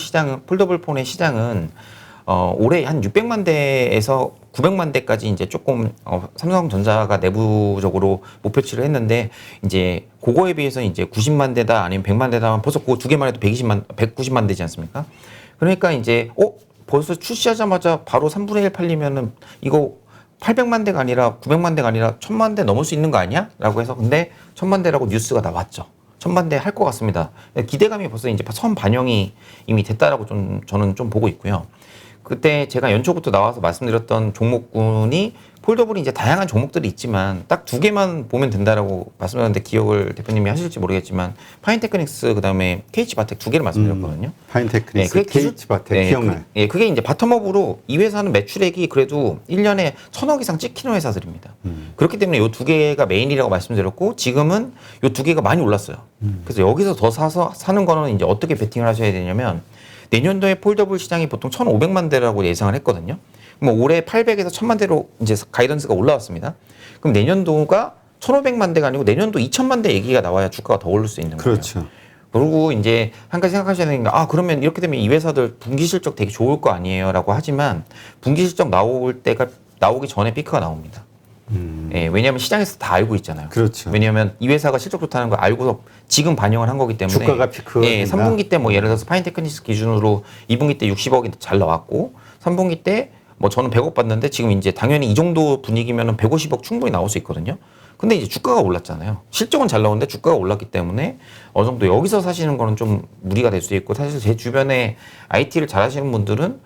폰의 시장은 올해 한 600만 대에서 900만 대까지 이제 조금 삼성전자가 내부적으로 목표치를 했는데 이제 그거에 비해서 이제 90만 대다 아니면 100만 대다 하면 벌써 그거 두 개만 해도 190만 대지 않습니까? 그러니까 이제 벌써 출시하자마자 바로 3분의 1 팔리면은 이거 800만 대가 아니라 900만 대가 아니라 1000만 대 넘을 수 있는 거 아니야? 라고 해서 근데 1000만 대라고 뉴스가 나왔죠. 1000만 대 할 것 같습니다. 기대감이 벌써 이제 선 반영이 이미 됐다라고 저는 좀 보고 있고요. 그때 제가 연초부터 나와서 말씀드렸던 종목군이 폴더블이 이제 다양한 종목들이 있지만 딱 두 개만 보면 된다라고 말씀드렸는데 기억을 대표님이 하실지 모르겠지만 파인테크닉스 그다음에 KH바텍 두 개를 말씀드렸거든요. 파인테크닉스, KH바텍 기억나요? 그게 이제 바텀업으로 이 회사는 매출액이 그래도 1년에 1000억 이상 찍히는 회사들입니다. 그렇기 때문에 이 두 개가 메인이라고 말씀드렸고 지금은 이 두 개가 많이 올랐어요. 그래서 여기서 더 사는 거는 이제 어떻게 베팅을 하셔야 되냐면 내년도에 폴더블 시장이 보통 1,500만 대라고 예상을 했거든요. 뭐 올해 800에서 1,000만 대로 이제 가이던스가 올라왔습니다. 그럼 내년도가 1,500만 대가 아니고 내년도 2,000만 대 얘기가 나와야 주가가 더 오를 수 있는 거예요. 그렇죠. 그리고 이제 한 가지 생각하셔야 되는 게 그러면 이렇게 되면 이 회사들 분기 실적 되게 좋을 거 아니에요라고 하지만 분기 실적 나오기 전에 피크가 나옵니다. 예, 왜냐하면 시장에서 다 알고 있잖아요. 그렇죠. 왜냐하면 이 회사가 실적 좋다는 걸 알고서 지금 반영을 한 거기 때문에 주가가 피크가 예, 된다. 3분기 때 뭐 예를 들어서 파인테크닉스 기준으로 2분기 때 60억이 잘 나왔고 3분기 때 뭐 저는 100억 받는데 지금 이제 당연히 이 정도 분위기면은 150억 충분히 나올 수 있거든요. 근데 이제 주가가 올랐잖아요. 실적은 잘 나오는데 주가가 올랐기 때문에 어느 정도 여기서 사시는 거는 좀 무리가 될 수 있고, 사실 제 주변에 IT를 잘 하시는 분들은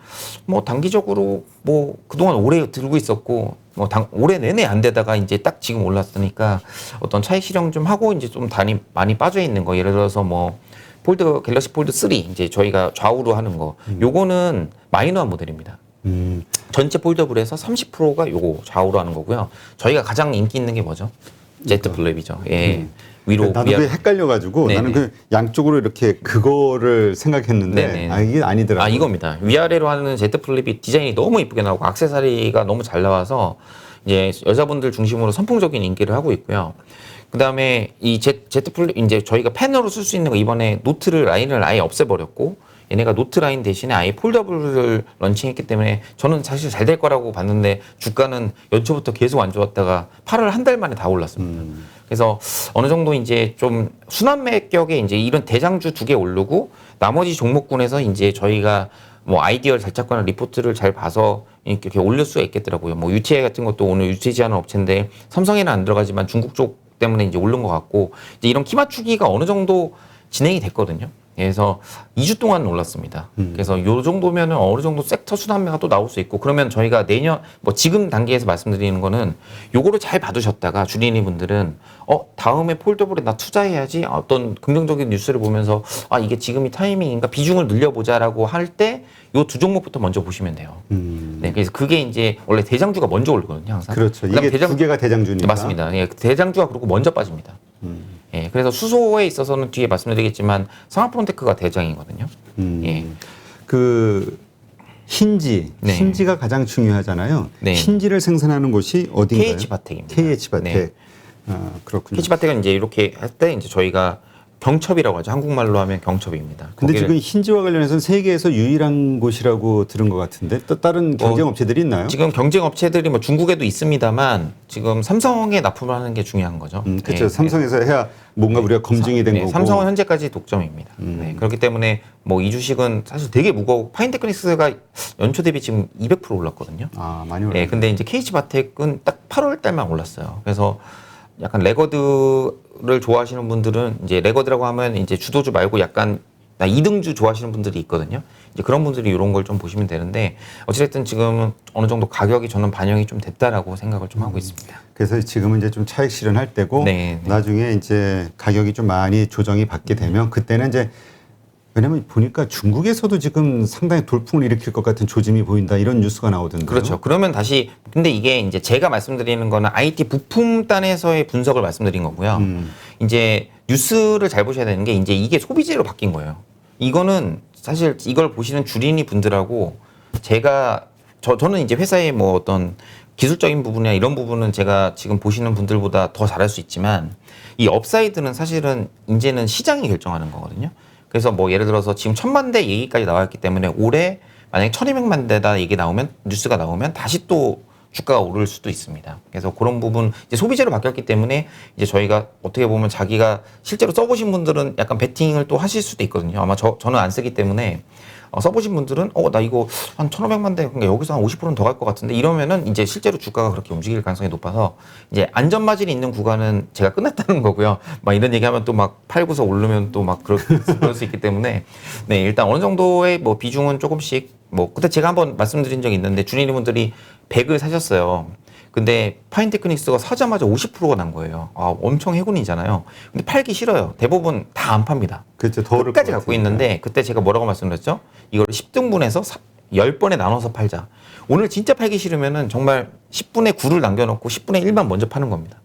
뭐 단기적으로 뭐 그동안 오래 들고 있었고 뭐 올해 내내 안 되다가 이제 딱 지금 올랐으니까 어떤 차익 실현 좀 하고 이제 좀 많이 빠져 있는 거, 예를 들어서 뭐 갤럭시 폴드 3 이제 저희가 좌우로 하는 거, 요거는 마이너한 모델입니다. 전체 폴더블에서 30%가 요거 좌우로 하는 거고요. 저희가 가장 인기 있는 게 뭐죠? 제트 플랩이죠. 예. 위로 나도 그게 헷갈려가지고 네네. 나는 그 양쪽으로 이렇게 그거를 생각했는데 네네. 이게 아니더라고요. 아, 이겁니다. 위아래로 하는 제트 플립이 디자인이 너무 이쁘게 나오고 액세서리가 너무 잘 나와서 이제 여자분들 중심으로 선풍적인 인기를 하고 있고요. 그다음에 이 제트 플립 이제 저희가 펜으로 쓸 수 있는 거, 이번에 노트 라인을 아예 없애버렸고 얘네가 노트 라인 대신에 아예 폴더블을 런칭했기 때문에 저는 사실 잘 될 거라고 봤는데 주가는 연초부터 계속 안 좋았다가 8월 한 달 만에 다 올랐습니다. 그래서 어느 정도 이제 좀 순환매격에 이제 이런 대장주 2개 오르고 나머지 종목군에서 이제 저희가 뭐 아이디어를 잘 찾거나 리포트를 잘 봐서 이렇게 올릴 수가 있겠더라고요. 뭐 UTA 같은 것도 오늘 유치하는 업체인데 삼성에는 안 들어가지만 중국 쪽 때문에 이제 오른 것 같고, 이제 이런 키 맞추기가 어느 정도 진행이 됐거든요. 그래서 2주 동안 올랐습니다. 그래서 요 정도면은 어느 정도 섹터 순환매가 또 나올 수 있고, 그러면 저희가 내년 뭐 지금 단계에서 말씀드리는 거는 요거를 잘 봐두셨다가 주린이 분들은 다음에 폴더블에 나 투자해야지, 어떤 긍정적인 뉴스를 보면서 이게 지금이 타이밍인가 비중을 늘려보자라고 할 때 요 2종목부터 먼저 보시면 돼요. 네, 그래서 그게 이제 원래 대장주가 먼저 오르거든요, 항상. 그렇죠. 그다음에 이게 두 개가 대장주니까. 맞습니다. 예, 대장주가 그러고 먼저 빠집니다. 예, 그래서 수소에 있어서는 뒤에 말씀드리겠지만 상하프론테크가 대장이거든요. 예. 그 힌지, 네. 힌지가 가장 중요하잖아요. 네. 힌지를 생산하는 곳이 어딘가요? KH바텍입니다. KH바텍. 네. 그렇군요. KH바텍은 이제 이렇게 할 때 이제 저희가 경첩이라고 하죠. 한국말로 하면 경첩입니다. 근데 거기를- 지금 힌지와 관련해서는 세계에서 유일한 곳이라고 들은 것 같은데 또 다른 경쟁 업체들이 있나요? 지금 경쟁 업체들이 뭐 중국에도 있습니다만 지금 삼성에 납품을 하는 게 중요한 거죠. 그렇죠. 예, 삼성에서 해야 뭔가 우리가 검증이 된 네, 거고. 삼성은 현재까지 독점입니다. 네, 그렇기 때문에 뭐 이 주식은 사실 되게 무거워. 파인테크닉스가 연초 대비 지금 200% 올랐거든요. 많이 올랐네. 네, 근데 이제 KH바텍은 딱 8월 달만 올랐어요. 그래서 약간 레거드를 좋아하시는 분들은 이제 레거드라고 하면 이제 주도주 말고 약간 2등주 좋아하시는 분들이 있거든요. 이제 그런 분들이 이런 걸 좀 보시면 되는데, 어찌됐든 지금 어느 정도 가격이 저는 반영이 좀 됐다라고 생각을 좀 하고 있습니다. 그래서 지금은 이제 좀 차익 실현할 때고 네, 네. 나중에 이제 가격이 좀 많이 조정이 받게 되면 그때는 이제, 왜냐면 보니까 중국에서도 지금 상당히 돌풍을 일으킬 것 같은 조짐이 보인다 이런 뉴스가 나오던데요. 그렇죠. 그러면 다시, 근데 이게 이제 제가 말씀드리는 거는 IT 부품단에서의 분석을 말씀드린 거고요. 이제 뉴스를 잘 보셔야 되는 게 이제 이게 소비재로 바뀐 거예요. 이거는 사실 이걸 보시는 주린이 분들하고 저는 이제 회사의 뭐 어떤 기술적인 부분이나 이런 부분은 제가 지금 보시는 분들보다 더 잘할 수 있지만, 이 업사이드는 사실은 이제는 시장이 결정하는 거거든요. 그래서 뭐 예를 들어서 지금 1000만 대 얘기까지 나왔기 때문에 올해 만약에 1200만 대다 얘기 나오면, 뉴스가 나오면 다시 또 주가가 오를 수도 있습니다. 그래서 그런 부분, 이제 소비재로 바뀌었기 때문에 이제 저희가 어떻게 보면 자기가 실제로 써보신 분들은 약간 베팅을 또 하실 수도 있거든요. 아마 저는 안 쓰기 때문에 써보신 분들은 나 이거 한 1500만 대, 그러니까 여기서 한 50%는 더 갈 것 같은데 이러면은 이제 실제로 주가가 그렇게 움직일 가능성이 높아서 이제 안전마진이 있는 구간은 제가 끝났다는 거고요. 막 이런 얘기하면 또 막 팔고서 오르면 또 막 그럴 수 있기 때문에, 네, 일단 어느 정도의 뭐 비중은 조금씩, 뭐 그때 제가 한번 말씀드린 적이 있는데 주린이 분들이 100을 사셨어요. 근데 파인테크닉스가 사자마자 50%가 난 거예요. 엄청 해군이잖아요. 근데 팔기 싫어요. 대부분 다 안 팝니다. 그렇죠. 더 오를 끝까지 것 갖고 같으니까. 있는데, 그때 제가 뭐라고 말씀드렸죠? 이걸 10등분해서 10번에 나눠서 팔자. 오늘 진짜 팔기 싫으면은 정말 10분의 9를 남겨놓고 10분의 1만 먼저 파는 겁니다.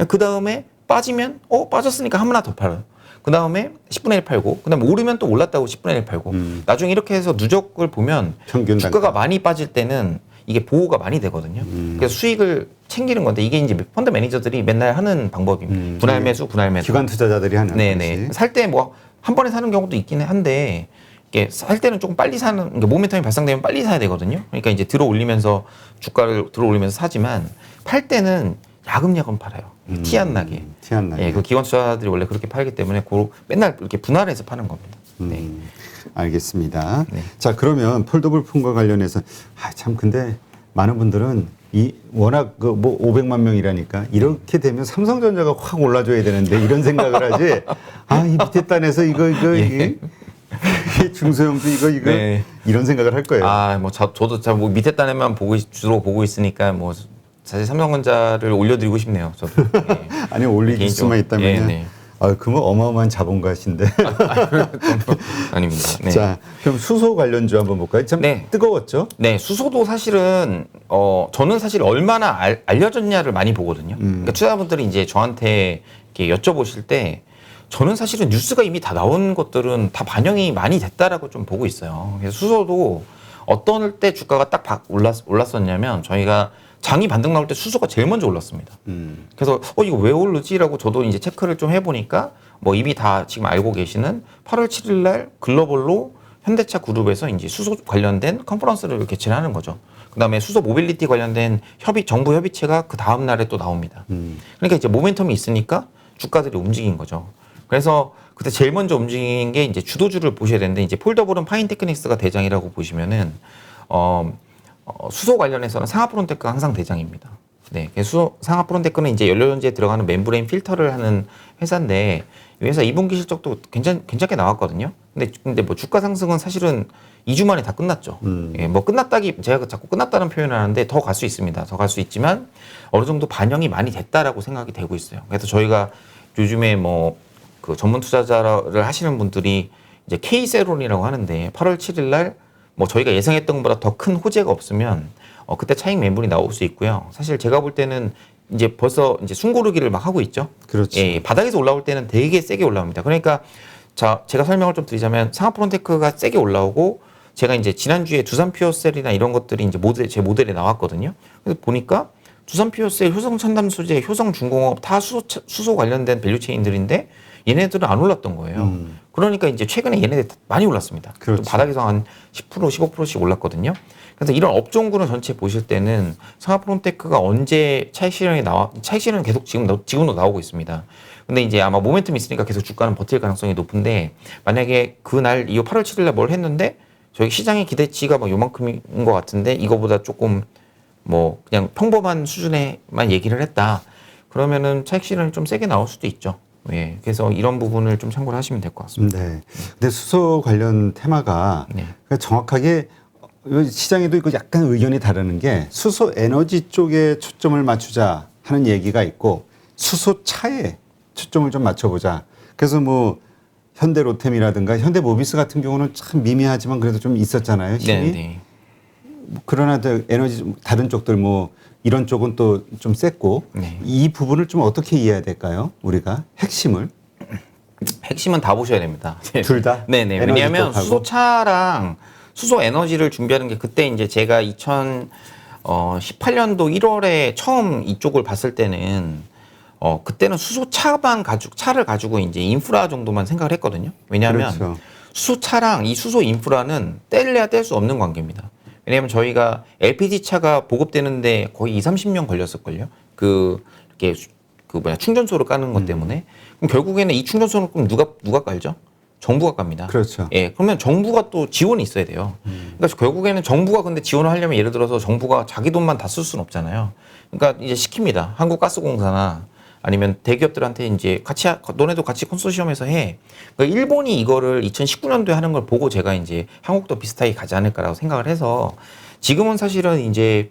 그 다음에 빠지면 빠졌으니까 하나 더 팔아요. 그 다음에 10분의 1 팔고, 그 다음에 오르면 또 올랐다고 10분의 1 팔고, 나중에 이렇게 해서 누적을 보면 평균 주가가 단가. 많이 빠질 때는 이게 보호가 많이 되거든요. 그래서 수익을 챙기는 건데, 이게 이제 펀드 매니저들이 맨날 하는 방법입니다. 분할 매수, 분할 매도. 기관 투자자들이 하는 네네. 것이. 살 때 뭐 한 번에 사는 경우도 있긴 한데, 이게 살 때는 조금 빨리 사는, 그러니까 모멘텀이 발생되면 빨리 사야 되거든요. 그러니까 이제 들어 올리면서 주가를 들어 올리면서 사지만, 팔 때는 야금야금 팔아요. 티 안 나게. 티 안 나게. 예, 그 기관 투자자들이 원래 그렇게 팔기 때문에 맨날 이렇게 분할해서 파는 겁니다. 네. 알겠습니다. 네. 자, 그러면 폴더블 폰과 관련해서 참 근데 많은 분들은 워낙 그 뭐 500만 명이라니까 이렇게 되면 삼성전자가 확 올라줘야 되는데 이런 생각을 하지. 이 밑에 단에서 이거 예. 이게 중소형도 이거 네. 이런 생각을 할 거예요. 저도 뭐 밑에 단에만 주로 보고 있으니까 뭐 사실 삼성전자를 올려드리고 싶네요. 저도. 예. 아니 올릴 개인적으로. 수만 있다면요. 예, 네. 그러면 어마어마한 자본가신데. 아닙니다. 네. 자, 그럼 수소 관련주 한번 볼까요? 참 네. 뜨거웠죠? 네, 수소도 사실은 저는 사실 얼마나 알려졌냐를 많이 보거든요. 그러니까 투자자분들이 이제 저한테 이렇게 여쭤보실 때 저는 사실은 뉴스가 이미 다 나온 것들은 다 반영이 많이 됐다라고 좀 보고 있어요. 그래서 수소도 어떤 때 주가가 딱 올랐었냐면 저희가 장이 반등 나올 때 수소가 제일 먼저 올랐습니다. 그래서 이거 왜 오르지라고 저도 이제 체크를 좀 해보니까 뭐 이미 다 지금 알고 계시는 8월 7일 날 글로벌로 현대차 그룹에서 이제 수소 관련된 컨퍼런스를 개최를 하는 거죠. 그다음에 수소 모빌리티 관련된 정부 협의체가 그 다음 날에 또 나옵니다. 그러니까 이제 모멘텀이 있으니까 주가들이 움직인 거죠. 그래서 그때 제일 먼저 움직인 게 이제 주도주를 보셔야 되는데 이제 폴더블은 파인테크닉스가 대장이라고 보시면은 수소 관련해서는 상하프론테크가 항상 대장입니다. 네, 상하프론테크는 이제 연료전지에 들어가는 멤브레인 필터를 하는 회사인데 이 회사 2분기 실적도 괜찮게 나왔거든요. 근데 뭐 주가 상승은 사실은 2주 만에 다 끝났죠. 예, 뭐 제가 자꾸 끝났다는 표현을 하는데 더 갈 수 있습니다. 더 갈 수 있지만 어느 정도 반영이 많이 됐다라고 생각이 되고 있어요. 그래서 저희가 요즘에 뭐 그 전문 투자자를 하시는 분들이 이제 K세론이라고 하는데 8월 7일 날 뭐 저희가 예상했던 것보다 더 큰 호재가 없으면 그때 차익 매물이 나올 수 있고요. 사실 제가 볼 때는 이제 벌써 이제 숨고르기를 막 하고 있죠. 그렇죠. 예, 바닥에서 올라올 때는 되게 세게 올라옵니다. 그러니까 제가 설명을 좀 드리자면 상하프론테크가 세게 올라오고 제가 이제 지난주에 두산퓨어셀이나 이런 것들이 이제 제 모델에 나왔거든요. 그래서 보니까 두산퓨어셀, 효성첨단소재, 효성중공업 다 수소 관련된 밸류체인들인데 얘네들은 안 올랐던 거예요. 그러니까 이제 최근에 얘네들 많이 올랐습니다. 그렇죠. 바닥에서 한 10%, 15%씩 올랐거든요. 그래서 이런 업종군을 전체 보실 때는 상하프론테크가 언제 차익 실현은 계속 지금도 나오고 있습니다. 근데 이제 아마 모멘텀이 있으니까 계속 주가는 버틸 가능성이 높은데 만약에 그날 이후 8월 7일 날 뭘 했는데 저희 시장의 기대치가 막 요만큼인 것 같은데 이거보다 조금 뭐 그냥 평범한 수준에만 얘기를 했다. 그러면은 차익 실현이 좀 세게 나올 수도 있죠. 예. 그래서 이런 부분을 좀 참고를 하시면 될 것 같습니다. 네. 근데 수소 관련 테마가 네. 그러니까 정확하게 시장에도 이거 약간 의견이 다르는 게 수소 에너지 쪽에 초점을 맞추자 하는 얘기가 있고 수소차에 초점을 좀 맞춰보자. 그래서 뭐 현대로템이라든가 현대모비스 같은 경우는 참 미미하지만 그래도 좀 있었잖아요. 힘이. 네, 네. 그러나 에너지 다른 쪽들 뭐 이런 쪽은 또 좀 셌고 네. 이 부분을 좀 어떻게 이해해야 될까요? 우리가 핵심을 핵심은 다 보셔야 됩니다. 둘 다. 네네. 에너지 왜냐하면 쪽하고. 수소차랑 수소 에너지를 준비하는 게 그때 이제 제가 2018년도 1월에 처음 이쪽을 봤을 때는 그때는 차를 가지고 이제 인프라 정도만 생각을 했거든요. 왜냐하면 그렇죠. 수소차랑 이 수소 인프라는 뗄래야 뗄 수 없는 관계입니다. 왜냐하면 저희가 LPG 차가 보급되는데 거의 20-30년 걸렸을걸요. 이렇게 충전소를 까는 것 때문에. 그럼 결국에는 이 충전소는 그럼 누가 깔죠? 정부가 깝니다. 그렇죠. 예, 그러면 정부가 또 지원이 있어야 돼요. 그러니까 결국에는 정부가 근데 지원을 하려면 예를 들어서 정부가 자기 돈만 다 쓸 수는 없잖아요. 그러니까 이제 시킵니다. 한국가스공사나 아니면 대기업들한테 이제 너네도 같이 컨소시엄에서 해. 그러니까 일본이 이거를 2019년도에 하는 걸 보고 제가 이제 한국도 비슷하게 가지 않을까라고 생각을 해서 지금은 사실은 이제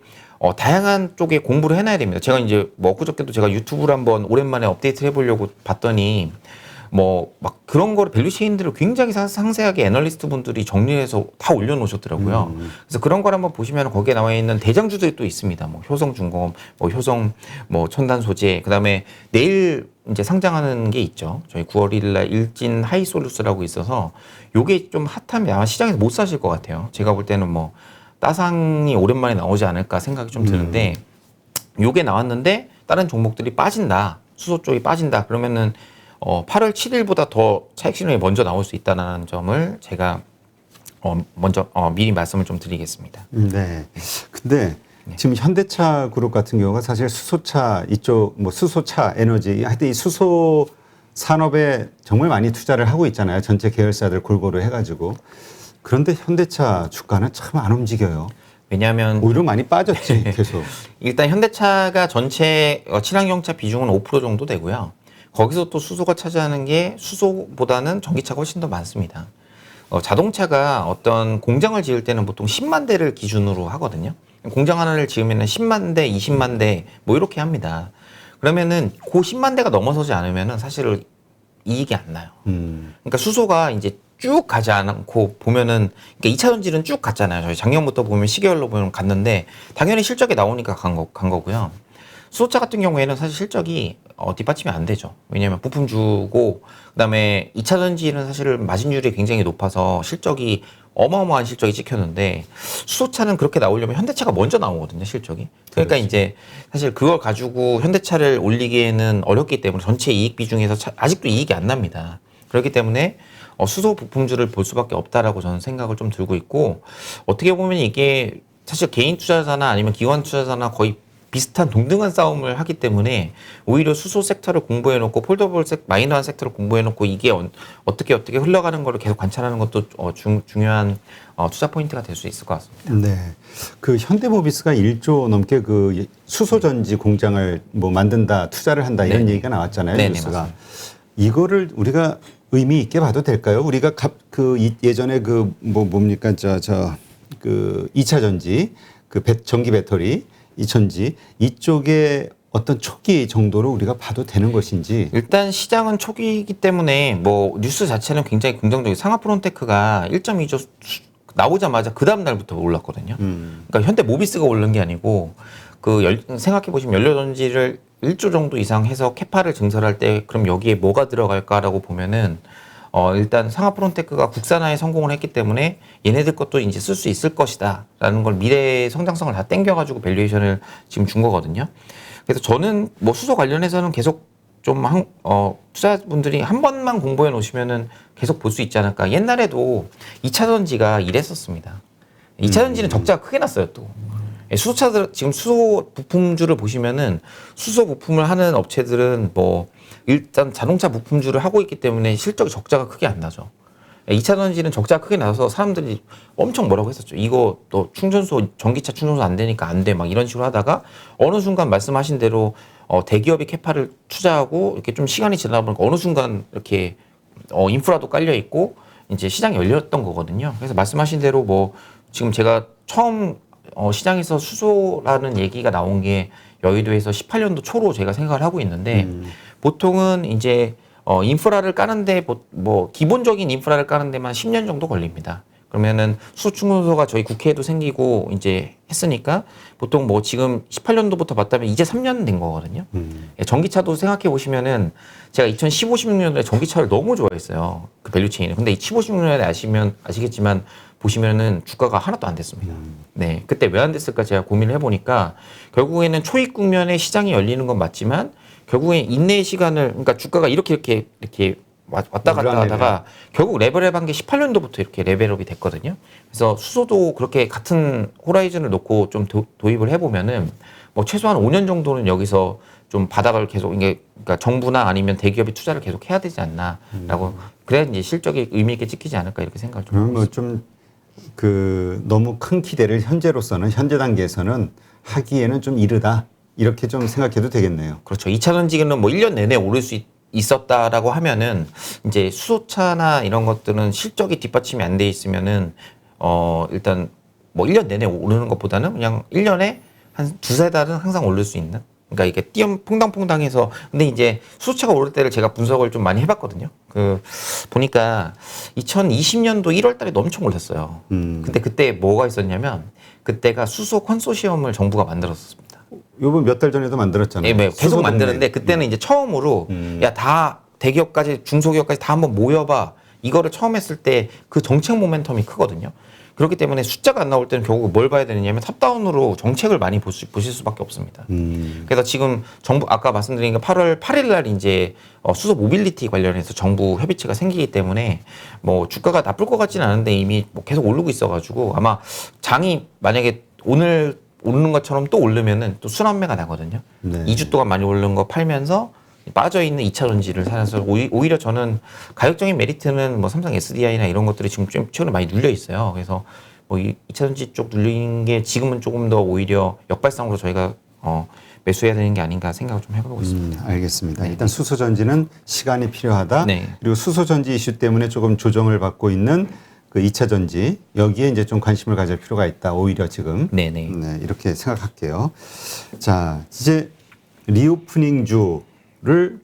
다양한 쪽에 공부를 해놔야 됩니다. 제가 이제 뭐 엊그저께도 제가 유튜브를 한번 오랜만에 업데이트를 해보려고 봤더니 뭐 막 그런 거를 밸류체인들을 굉장히 상세하게 애널리스트 분들이 정리해서 다 올려놓으셨더라고요. 그래서 그런 걸 한번 보시면 거기에 나와 있는 대장주들이 또 있습니다. 뭐 효성중공업, 뭐 효성, 뭐 첨단소재, 그다음에 내일 이제 상장하는 게 있죠. 저희 9월 1일 날 일진 하이솔루스라고 있어서 요게 좀 핫하면 아마 시장에서 못 사실 것 같아요. 제가 볼 때는 뭐 따상이 오랜만에 나오지 않을까 생각이 좀 드는데 요게 나왔는데 다른 종목들이 빠진다. 수소 쪽이 빠진다. 그러면은 8월 7일보다 더 차익 실현이 먼저 나올 수 있다는 점을 제가 먼저 미리 말씀을 좀 드리겠습니다. 네. 근데 지금 현대차 그룹 같은 경우가 사실 수소차 이쪽 뭐 수소차 에너지 하여튼 이 수소 산업에 정말 많이 투자를 하고 있잖아요. 전체 계열사들 골고루 해가지고. 그런데 현대차 주가는 참 안 움직여요. 왜냐하면 오히려 많이 빠졌지 계속. 일단 현대차가 전체 친환경차 비중은 5% 정도 되고요. 거기서 또 수소가 차지하는 게 수소보다는 전기차가 훨씬 더 많습니다. 자동차가 어떤 공장을 지을 때는 보통 10만 대를 기준으로 하거든요. 공장 하나를 지으면 10만 대, 20만 대 뭐 이렇게 합니다. 그러면은 그 10만 대가 넘어서지 않으면은 사실 이익이 안 나요. 그러니까 수소가 이제 쭉 가지 않고 보면은 그러니까 2차 전지는 쭉 갔잖아요. 저희 작년부터 보면 시계열로 보면 갔는데 당연히 실적이 나오니까 간 거고요. 수소차 같은 경우에는 사실 실적이 뒷받침이 안 되죠. 왜냐하면 부품 주고 그다음에 2차 전지는 사실 마진율이 굉장히 높아서 실적이 어마어마한 실적이 찍혔는데 수소차는 그렇게 나오려면 현대차가 먼저 나오거든요, 실적이. 그러니까 그렇지. 이제 사실 그걸 가지고 현대차를 올리기에는 어렵기 때문에 전체 이익 비중에서 아직도 이익이 안 납니다. 그렇기 때문에 수소 부품주를 볼 수밖에 없다라고 저는 생각을 좀 들고 있고 어떻게 보면 이게 사실 개인 투자자나 아니면 기관 투자자나 거의 비슷한 동등한 싸움을 하기 때문에 오히려 수소 섹터를 공부해놓고 폴더블 마이너한 섹터를 공부해놓고 이게 어떻게 흘러가는 거를 계속 관찰하는 것도 중요한 투자 포인트가 될 수 있을 것 같습니다. 네. 그 현대모비스가 1조 넘게 그 수소전지 공장을 뭐 만든다, 투자를 한다 이런 얘기가 나왔잖아요. 네네, 뉴스가. 맞습니다. 이거를 우리가 의미 있게 봐도 될까요? 우리가 예전에 뭡니까 그 2차 전지 그 전기 배터리 2천지 이쪽에 어떤 초기 정도로 우리가 봐도 되는 것인지. 일단 시장은 초기이기 때문에 뭐 뉴스 자체는 굉장히 긍정적이고 상하프론테크가 1.2조 나오자마자 그 다음 날부터 올랐거든요. 그러니까 현대모비스가 오른 게 아니고 생각해 보시면 연료전지를 1조 정도 이상 해서 캐파를 증설할 때 그럼 여기에 뭐가 들어갈까라고 보면은 일단 상하프론테크가 국산화에 성공을 했기 때문에 얘네들 것도 이제 쓸 수 있을 것이다라는 걸 미래의 성장성을 다 땡겨가지고 밸류에이션을 지금 준 거거든요. 그래서 저는 뭐 수소 관련해서는 계속 좀 투자분들이 한 번만 공부해 놓으시면은 계속 볼 수 있지 않을까. 옛날에도 2차 전지가 이랬었습니다. 2차 전지는 적자가 크게 났어요 또. 수소차들 지금 수소 부품주를 보시면은 수소 부품을 하는 업체들은 뭐 일단 자동차 부품주를 하고 있기 때문에 실적 적자가 크게 안 나죠. 2차 전지는 적자가 크게 나서 사람들이 엄청 뭐라고 했었죠. 이거 또 충전소 전기차 충전소 안 되니까 안 돼 막 이런 식으로 하다가 어느 순간 말씀하신 대로 대기업이 캐파를 투자하고 이렇게 좀 시간이 지나다 보니까 어느 순간 이렇게 인프라도 깔려 있고 이제 시장이 열렸던 거거든요. 그래서 말씀하신 대로 뭐 지금 제가 처음 시장에서 수소라는 얘기가 나온 게 여의도에서 18년도 초로 제가 생각을 하고 있는데 보통은 이제 인프라를 까는데 뭐 기본적인 인프라를 까는 데만 10년 정도 걸립니다. 그러면은 수소충전소가 저희 국회에도 생기고 이제 했으니까 보통 뭐 지금 18년도부터 봤다면 이제 3년 된 거거든요. 전기차도 생각해 보시면은 제가 2015, 16년도에 전기차를 너무 좋아했어요. 그 밸류체인을. 근데 15, 16년에 아시겠지만 보시면은 주가가 하나도 안 됐습니다. 네. 그때 왜 안 됐을까 제가 고민을 해보니까 결국에는 초입 국면에 시장이 열리는 건 맞지만 결국엔 인내의 시간을 그러니까 주가가 이렇게 왔다 갔다 하다가 결국 레벨업한 게 18년도부터 이렇게 레벨업이 됐거든요. 그래서 수소도 그렇게 같은 호라이즌을 놓고 좀 도입을 해보면은 뭐 최소한 5년 정도는 여기서 좀 바닥을 계속 이게 그러니까 정부나 아니면 대기업이 투자를 계속 해야 되지 않나라고 그래야 이제 실적이 의미 있게 찍히지 않을까 이렇게 생각을 좀 하고 있습니다. 너무 큰 기대를 현재 단계에서는 하기에는 좀 이르다. 이렇게 좀 생각해도 되겠네요. 그렇죠. 2차 전지는 뭐 1년 내내 오를 수 있었다라고 하면은 이제 수소차나 이런 것들은 실적이 뒷받침이 안 돼 있으면은 일단 뭐 1년 내내 오르는 것보다는 그냥 1년에 한 두세 달은 항상 오를 수 있는 그러니까 이게 퐁당퐁당해서 근데 이제 수소차가 오를 때를 제가 분석을 좀 많이 해봤거든요. 보니까 2020년도 1월 달에 엄청 올랐어요. 근데 그때 뭐가 있었냐면 그때가 수소 컨소시엄을 정부가 만들었습니다. 요번 몇 달 전에도 만들었잖아요. 네, 계속 만드는데 그때는 이제 처음으로 야, 다 대기업까지 중소기업까지 다 한번 모여봐. 이거를 처음 했을 때 그 정책 모멘텀이 크거든요. 그렇기 때문에 숫자가 안 나올 때는 결국 뭘 봐야 되느냐면 탑다운으로 정책을 많이 보실 수밖에 없습니다. 그래서 지금 정부 아까 말씀드린 게 8월 8일 날 이제 수소 모빌리티 관련해서 정부 협의체가 생기기 때문에 뭐 주가가 나쁠 것 같지는 않은데 이미 뭐 계속 오르고 있어가지고 아마 장이 만약에 오르는 것처럼 또 오르면은 또 순환매가 나거든요. 네. 2주 동안 많이 오른 거 팔면서 빠져있는 2차 전지를 사서 오히려 저는 가격적인 메리트는 뭐 삼성 SDI나 이런 것들이 지금 좀 최근에 많이 눌려 있어요. 그래서 뭐 2차 전지 쪽 눌린 게 지금은 조금 더 오히려 역발상으로 저희가 매수해야 되는 게 아닌가 생각을 좀 해보고 있습니다. 알겠습니다. 일단 수소전지는 시간이 필요하다. 네. 그리고 수소전지 이슈 때문에 조금 조정을 받고 있는 그 2차 전지 여기에 이제 좀 관심을 가질 필요가 있다. 오히려 지금 네네. 네, 이렇게 생각할게요. 자, 이제 리오프닝주를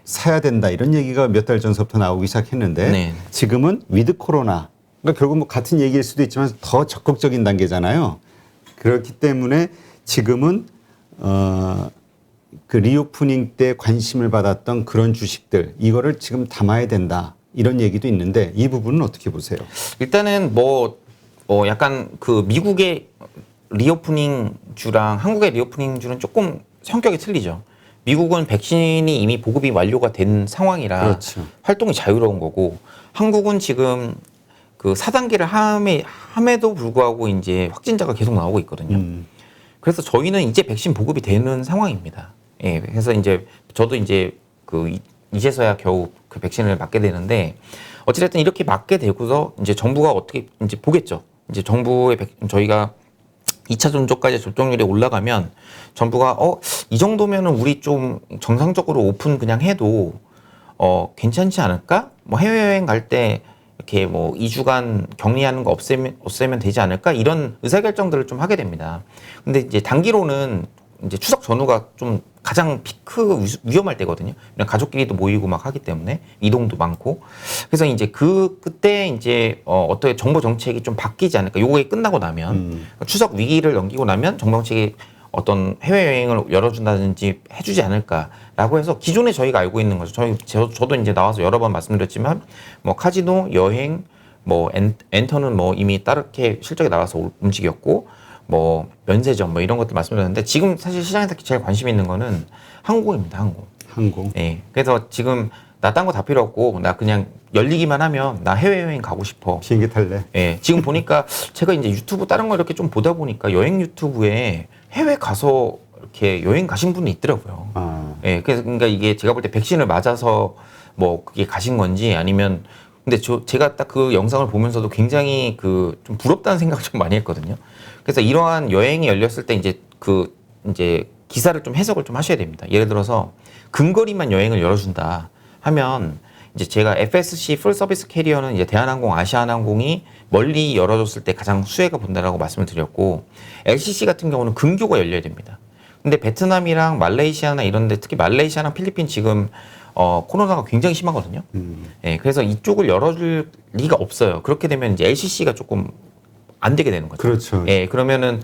사야 된다 이런 얘기가 몇 달 전서부터 나오기 시작했는데 네. 지금은 위드 코로나 그러니까 결국 뭐 같은 얘기일 수도 있지만 더 적극적인 단계잖아요. 그렇기 때문에 지금은 그 리오프닝 때 관심을 받았던 그런 주식들 이거를 지금 담아야 된다 이런 얘기도 있는데 이 부분은 어떻게 보세요? 일단은 약간 그 미국의 리오프닝 주랑 한국의 리오프닝 주는 조금 성격이 틀리죠. 미국은 백신이 이미 보급이 완료가 된 상황이라 그렇죠. 활동이 자유로운 거고 한국은 지금 그 4단계를 함에도 불구하고 이제 확진자가 계속 나오고 있거든요. 그래서 저희는 이제 백신 보급이 되는 상황입니다. 예, 그래서 이제 저도 이제 이제서야 겨우 그 백신을 맞게 되는데 어찌됐든 이렇게 맞게 되고서 이제 정부가 어떻게 이제 보겠죠. 이제 정부의 저희가 2차 접종까지 접종률이 올라가면 정부가 이 정도면은 우리 좀 정상적으로 오픈 그냥 해도 괜찮지 않을까? 뭐 해외여행 갈 때 이렇게 뭐 2주간 격리하는 거 없애면 되지 않을까? 이런 의사결정들을 좀 하게 됩니다. 근데 이제 단기로는 이제 추석 전후가 좀 가장 피크 위험할 때거든요. 그냥 가족끼리도 모이고 막 하기 때문에 이동도 많고. 그래서 이제 그때 이제 어떻게 정부 정책이 좀 바뀌지 않을까. 요게 끝나고 나면 추석 위기를 넘기고 나면 정부 정책이 어떤 해외여행을 열어준다든지 해주지 않을까라고 해서 기존에 저희가 알고 있는 거죠. 저도 이제 나와서 여러 번 말씀드렸지만 뭐 카지노, 여행, 뭐 엔터는 뭐 이미 따르게 실적이 나와서 움직였고 뭐 면세점 뭐 이런 것들 말씀드렸는데 지금 사실 시장에서 제일 관심 있는 거는 항공입니다. 항공. 예. 그래서 지금 나 딴 거 다 필요 없고 나 그냥 열리기만 하면 나 해외여행 가고 싶어. 비행기 탈래? 예. 지금 보니까 제가 이제 유튜브 다른 거 이렇게 좀 보다 보니까 여행 유튜브에 해외 가서 이렇게 여행 가신 분이 있더라고요. 예. 그래서 그러니까 이게 제가 볼 때 백신을 맞아서 뭐 그게 가신 건지 아니면 근데 제가 딱 그 영상을 보면서도 굉장히 좀 부럽다는 생각을 좀 많이 했거든요. 그래서 이러한 여행이 열렸을 때 이제 이제 기사를 좀 해석을 좀 하셔야 됩니다. 예를 들어서 근거리만 여행을 열어준다 하면 이제 제가 FSC 풀 서비스 캐리어는 이제 대한항공, 아시아나항공이 멀리 열어줬을 때 가장 수혜가 본다라고 말씀을 드렸고 LCC 같은 경우는 근교가 열려야 됩니다. 근데 베트남이랑 말레이시아나 이런데 특히 말레이시아랑 필리핀 지금 코로나가 굉장히 심하거든요. 예, 그래서 이쪽을 열어줄 리가 없어요. 그렇게 되면 이제 LCC가 조금 안 되게 되는 거죠. 그렇죠. 예, 그러면은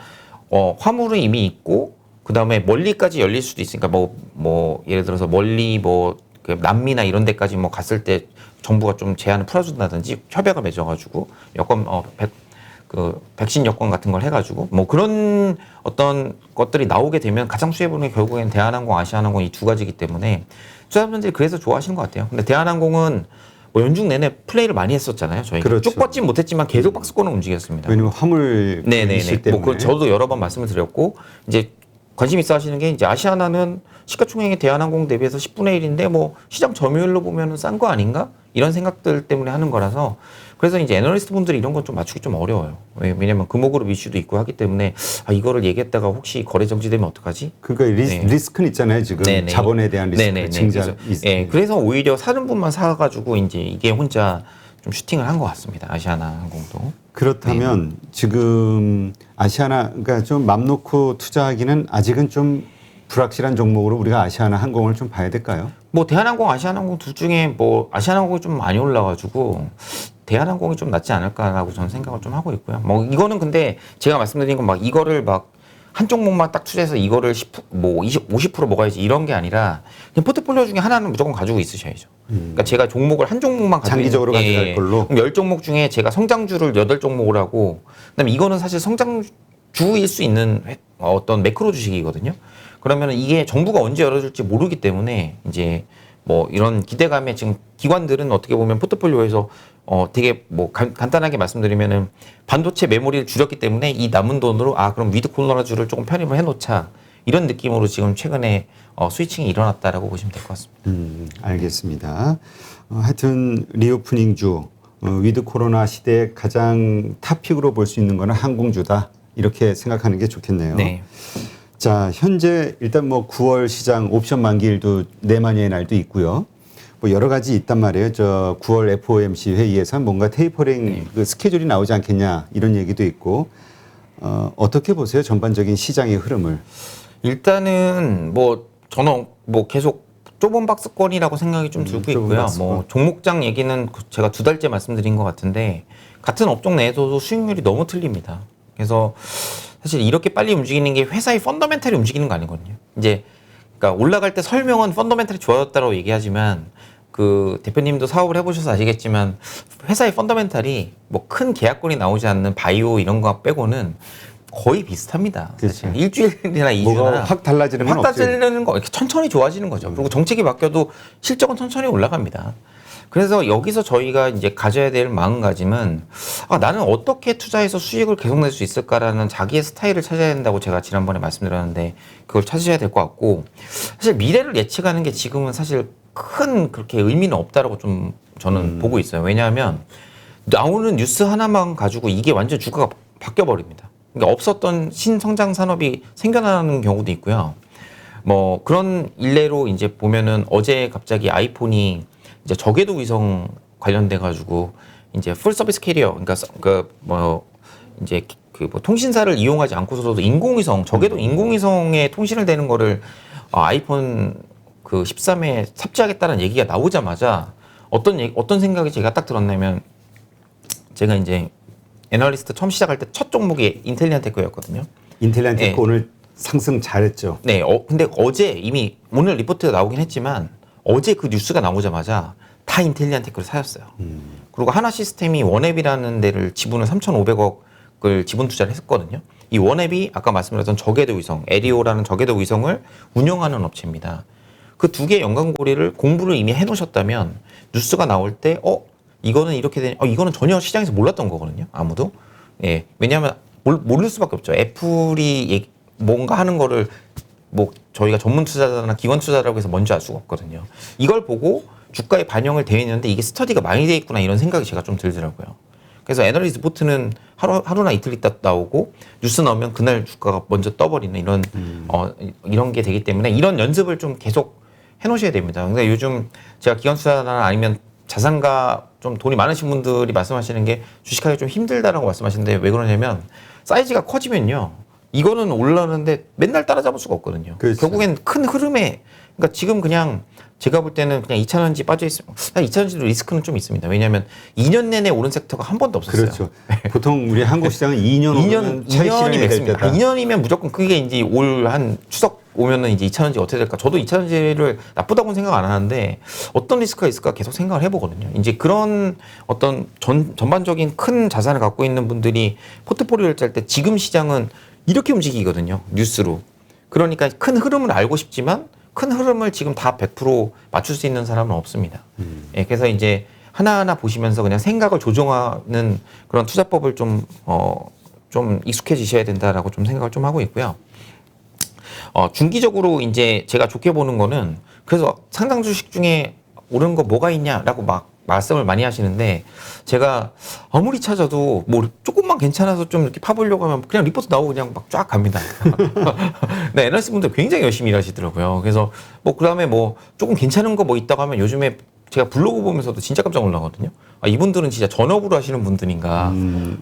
화물은 이미 있고 그 다음에 멀리까지 열릴 수도 있으니까 뭐 예를 들어서 멀리 그 남미나 이런 데까지 뭐 갔을 때 정부가 좀 제한을 풀어준다든지 협약을 맺어가지고 여권 백신 여권 같은 걸 해가지고 뭐 그런 어떤 것들이 나오게 되면 가장 수혜보는 게 결국엔 대한항공, 아시아나항공 이 두 가지이기 때문에 투자자분들이 그래서 좋아하시는 것 같아요. 근데 대한항공은 뭐 연중 내내 플레이를 많이 했었잖아요. 저희가 그렇죠. 쭉 뻗진 못했지만 계속 박스권을 움직였습니다. 왜냐면 화물 이슈 때문에. 뭐 저도 여러 번 말씀을 드렸고 이제 관심 있어 하시는 게 이제 아시아나는 시가총액이 대한항공 대비해서 10분의 1인데 뭐 시장 점유율로 보면은 싼 거 아닌가? 이런 생각들 때문에 하는 거라서 그래서 이제 애널리스트 분들이 이런 건 좀 맞추기 좀 어려워요. 왜냐면 금호그룹 이슈도 있고 하기 때문에 이거를 얘기했다가 혹시 거래 정지되면 어떡하지? 그러니까 리스크는 있잖아요. 지금 네네. 자본에 대한 리스크, 증자. 그래서 오히려 사는 분만 사가지고 이제 이게 혼자 좀 슈팅을 한 것 같습니다. 아시아나 항공도. 그렇다면 지금 아시아나 그러니까 좀 맘 놓고 투자하기는 아직은 좀 불확실한 종목으로 우리가 아시아나 항공을 좀 봐야 될까요? 뭐 대한항공, 아시아나항공 둘 중에 뭐 아시아나항공이 좀 많이 올라가지고 대한항공이 좀 낫지 않을까라고 저는 생각을 좀 하고 있고요. 뭐 이거는 근데 제가 말씀드린 건 막 이거를 막 한 종목만 딱 투자해서 이거를 50% 먹어야지 이런 게 아니라 그냥 포트폴리오 중에 하나는 무조건 가지고 있으셔야죠. 그러니까 제가 종목을 한 종목만 가지고 장기적으로 가져갈 걸로. 그럼 10종목 중에 제가 성장주를 8종목을 하고 그다음에 이거는 사실 성장주일 수 있는 어떤 매크로 주식이거든요. 그러면 이게 정부가 언제 열어줄지 모르기 때문에 이제 뭐 이런 기대감에 지금 기관들은 어떻게 보면 포트폴리오에서 되게 뭐 간단하게 말씀드리면은 반도체 메모리를 줄였기 때문에 이 남은 돈으로 그럼 위드 코너라주를 조금 편입을 해놓자 이런 느낌으로 지금 최근에 스위칭이 일어났다라고 보시면 될 것 같습니다. 알겠습니다. 하여튼 리오프닝주 위드 코로나 시대에 가장 탑픽으로 볼 수 있는 거는 항공주다 이렇게 생각하는 게 좋겠네요. 네. 자, 현재 일단 뭐 9월 시장 옵션 만기일도 내만여의 날도 있고요. 뭐 여러 가지 있단 말이에요. 저 9월 FOMC 회의에서 뭔가 테이퍼링 그 스케줄이 나오지 않겠냐 이런 얘기도 있고 어떻게 보세요? 전반적인 시장의 흐름을. 일단은 뭐 저는 뭐 계속 좁은 박스권이라고 생각이 좀 들고 좁은 있고요. 박스권. 뭐 종목장 얘기는 제가 2달째 말씀드린 것 같은데 같은 업종 내에서도 수익률이 너무 틀립니다. 그래서 사실 이렇게 빨리 움직이는 게 회사의 펀더멘탈이 움직이는 거 아니거든요. 이제 그러니까 올라갈 때 설명은 펀더멘탈이 좋아졌다고 얘기하지만 그 대표님도 사업을 해보셔서 아시겠지만 회사의 펀더멘탈이 뭐 큰 계약권이 나오지 않는 바이오 이런 거 빼고는 거의 비슷합니다. 사실 그렇죠. 일주일이나 2주나 뭐가 확 달라지는 건 확 없죠. 달라지는 거 이렇게 천천히 좋아지는 거죠. 그리고 정책이 바뀌어도 실적은 천천히 올라갑니다. 그래서 여기서 저희가 이제 가져야 될 마음가짐은 나는 어떻게 투자해서 수익을 계속 낼 수 있을까라는 자기의 스타일을 찾아야 된다고 제가 지난번에 말씀드렸는데 그걸 찾으셔야 될 것 같고 사실 미래를 예측하는 게 지금은 사실 큰 그렇게 의미는 없다라고 좀 저는 보고 있어요. 왜냐하면 나오는 뉴스 하나만 가지고 이게 완전 주가가 바뀌어 버립니다. 그러니까 없었던 신성장 산업이 생겨나는 경우도 있고요. 뭐 그런 일례로 이제 보면은 어제 갑자기 아이폰이 이제 저궤도 위성 관련돼 가지고 이제 풀 서비스 캐리어 그러니까 이제 그 뭐 통신사를 이용하지 않고서도 인공위성 저궤도 인공위성에 통신을 되는 거를 아이폰 그 13에 탑재하겠다는 얘기가 나오자마자 어떤 생각이 제가 딱 들었냐면 제가 이제 애널리스트 처음 시작할 때 첫 종목이 인텔리안테크였거든요. 인텔리안테크 네. 오늘 상승 잘했죠. 네, 근데 어제 이미 오늘 리포트가 나오긴 했지만 어제 그 뉴스가 나오자마자 다 인텔리안테크를 사였어요. 그리고 하나 시스템이 원앱이라는 데를 지분을 3,500억을 지분 투자를 했었거든요. 이 원앱이 아까 말씀드렸던 저궤도 위성, 에리오라는 저궤도 위성을 운영하는 업체입니다. 그 두 개의 연관고리를 공부를 이미 해놓으셨다면 뉴스가 나올 때 이거는 이렇게 되니 이거는 전혀 시장에서 몰랐던 거거든요. 아무도. 예, 왜냐하면 모를 수밖에 없죠. 애플이 뭔가 하는 거를 뭐 저희가 전문 투자자나 기관 투자자라고 해서 먼저 알 수가 없거든요. 이걸 보고 주가에 반영을 되어 있는데 이게 스터디가 많이 돼 있구나 이런 생각이 제가 좀 들더라고요. 그래서 애널리스트 보트는 하루나 이틀 있다 나오고 뉴스 나오면 그날 주가가 먼저 떠버리는 이런 게 되기 때문에 이런 연습을 좀 계속 해놓으셔야 됩니다. 근데 요즘 제가 기관 투자자나 아니면 자산가 좀 돈이 많으신 분들이 말씀하시는 게 주식하기 좀 힘들다라고 말씀하시는데 왜 그러냐면 사이즈가 커지면요. 이거는 올라오는데 맨날 따라잡을 수가 없거든요. 그렇죠. 결국엔 큰 흐름에 그러니까 지금 그냥 제가 볼 때는 그냥 2차전지 빠져 있으면 2차전지도 리스크는 좀 있습니다. 왜냐하면 2년 내내 오른 섹터가 한 번도 없었어요. 그렇죠. 보통 우리 한국 시장은 2년 2년이 맥스입니다. 2년이면 무조건 그게 이제 올 한 추석 오면은 이제 2차전지 어떻게 될까? 저도 2차전지를 나쁘다고는 생각 안 하는데 어떤 리스크가 있을까 계속 생각을 해보거든요. 이제 그런 어떤 전반적인 큰 자산을 갖고 있는 분들이 포트폴리오를 짤 때 지금 시장은 이렇게 움직이거든요. 뉴스로. 그러니까 큰 흐름을 알고 싶지만 큰 흐름을 지금 다 100% 맞출 수 있는 사람은 없습니다. 예, 그래서 이제 하나하나 보시면서 그냥 생각을 조정하는 그런 투자법을 좀 익숙해지셔야 된다라고 좀 생각을 좀 하고 있고요. 중기적으로 이제 제가 좋게 보는 거는 그래서 상장 주식 중에 오른 거 뭐가 있냐라고 막 말씀을 많이 하시는데 제가 아무리 찾아도 뭐 조금만 괜찮아서 좀 이렇게 파보려고 하면 그냥 리포트 나오고 그냥 막 쫙 갑니다. 네, 애널리스트 분들 굉장히 열심히 일하시더라고요. 그래서 뭐 그다음에 뭐 조금 괜찮은 거 뭐 있다고 하면 요즘에 제가 블로그 보면서도 진짜 깜짝 놀라거든요. 이분들은 진짜 전업으로 하시는 분들인가.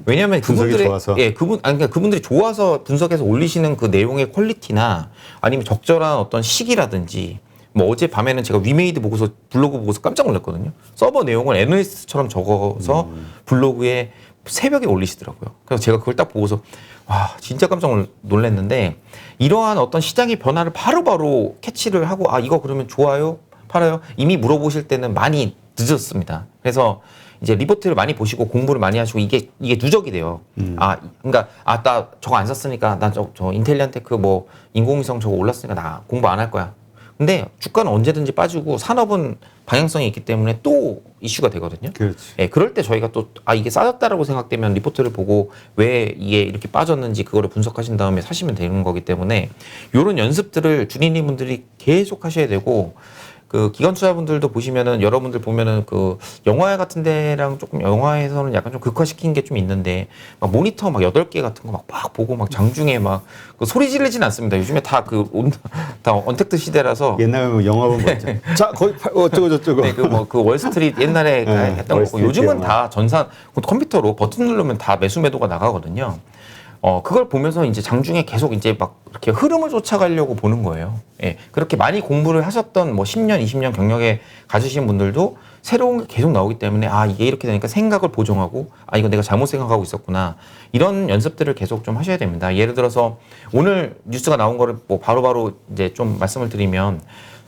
왜냐하면 그분들의 좋아서. 그러니까 그분들이 좋아서 분석해서 올리시는 그 내용의 퀄리티나 아니면 적절한 어떤 시기라든지 뭐 어제 밤에는 제가 위메이드 보고서 블로그 보고서 깜짝 놀랐거든요. 서버 내용을 애널리스트처럼 적어서 블로그에 새벽에 올리시더라고요. 그래서 제가 그걸 딱 보고서 와 진짜 깜짝 놀랐는데 이러한 어떤 시장의 변화를 바로바로 캐치를 하고 이거 그러면 좋아요? 팔아요? 이미 물어보실 때는 많이 늦었습니다. 그래서 이제 리포트를 많이 보시고 공부를 많이 하시고 이게 누적이 돼요. 그러니까 나 저거 안 샀으니까 나 저 인텔리안테크 뭐 인공위성 저거 올랐으니까 나 공부 안 할 거야. 근데 주가는 언제든지 빠지고 산업은 방향성이 있기 때문에 또 이슈가 되거든요. 그렇지. 예, 그럴 때 저희가 또 이게 싸졌다라고 생각되면 리포트를 보고 왜 이게 이렇게 빠졌는지 그거를 분석하신 다음에 사시면 되는 거기 때문에 이런 연습들을 주니님 분들이 계속 하셔야 되고 그 기관 투자분들도 보시면은 여러분들 보면은 그 영화 같은 데랑 조금 영화에서는 약간 좀 극화시킨 게 좀 있는데 막 모니터 막 8개 같은 거 막 보고 막 장중에 막 그 소리 지르진 않습니다. 요즘에 다 다 언택트 시대라서 옛날에 뭐 영화 보면 뭐죠? 자, 거기 어쩌고 저쩌고. 네, 그 월스트리트 옛날에 네, 했던 거고 월스트리트 요즘은 영화. 다 전산 컴퓨터로 버튼 누르면 다 매수 매도가 나가거든요. 그걸 보면서 이제 장중에 계속 이제 막 이렇게 흐름을 쫓아가려고 보는 거예요. 예. 그렇게 많이 공부를 하셨던 뭐 10년, 20년 경력에 가지신 분들도 새로운 게 계속 나오기 때문에 이게 이렇게 되니까 생각을 보정하고 이거 내가 잘못 생각하고 있었구나. 이런 연습들을 계속 좀 하셔야 됩니다. 예를 들어서 오늘 뉴스가 나온 거를 뭐 바로바로 이제 좀 말씀을 드리면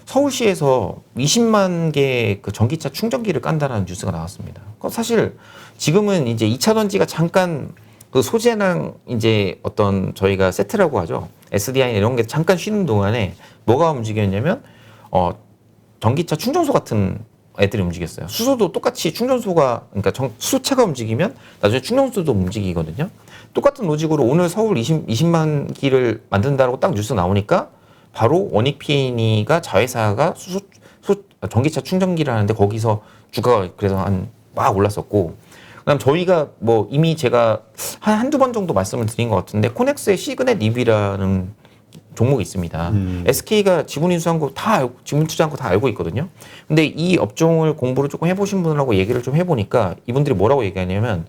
서울시에서 20만 개 그 전기차 충전기를 깐다라는 뉴스가 나왔습니다. 사실 지금은 이제 2차 전지가 잠깐 그 소재랑 이제 어떤 저희가 세트라고 하죠. SDI 이런 게 잠깐 쉬는 동안에 뭐가 움직였냐면 전기차 충전소 같은 애들이 움직였어요. 수소도 똑같이 충전소가 그러니까 수소차가 움직이면 나중에 충전소도 움직이거든요. 똑같은 로직으로 오늘 서울 20만 기를 만든다라고 딱 뉴스 나오니까 바로 원익PN이가 자회사가 전기차 충전기를 하는데 거기서 주가가 그래서 막 올랐었고 그다음 저희가 뭐 이미 제가 한두 번 정도 말씀을 드린 것 같은데 코넥스의 시그넷 EV라는 종목이 있습니다. SK가 지분 인수한 거 지분 투자한 거 다 알고 있거든요. 근데 이 업종을 공부를 조금 해보신 분들하고 얘기를 좀 해보니까 이분들이 뭐라고 얘기하냐면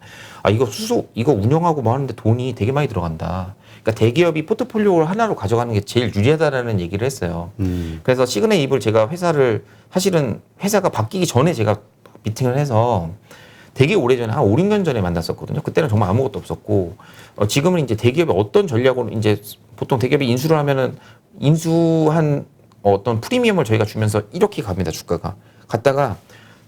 이거 운영하고 뭐 하는데 돈이 되게 많이 들어간다. 그러니까 대기업이 포트폴리오를 하나로 가져가는 게 제일 유리하다라는 얘기를 했어요. 그래서 시그넷 EV를 제가 사실은 회사가 바뀌기 전에 제가 미팅을 해서 되게 오래전에 한 5, 6년 전에 만났었거든요. 그때는 정말 아무것도 없었고 지금은 이제 대기업이 어떤 전략으로 이제 보통 대기업이 인수를 하면은 인수한 어떤 프리미엄을 저희가 주면서 이렇게 갑니다. 주가가 갔다가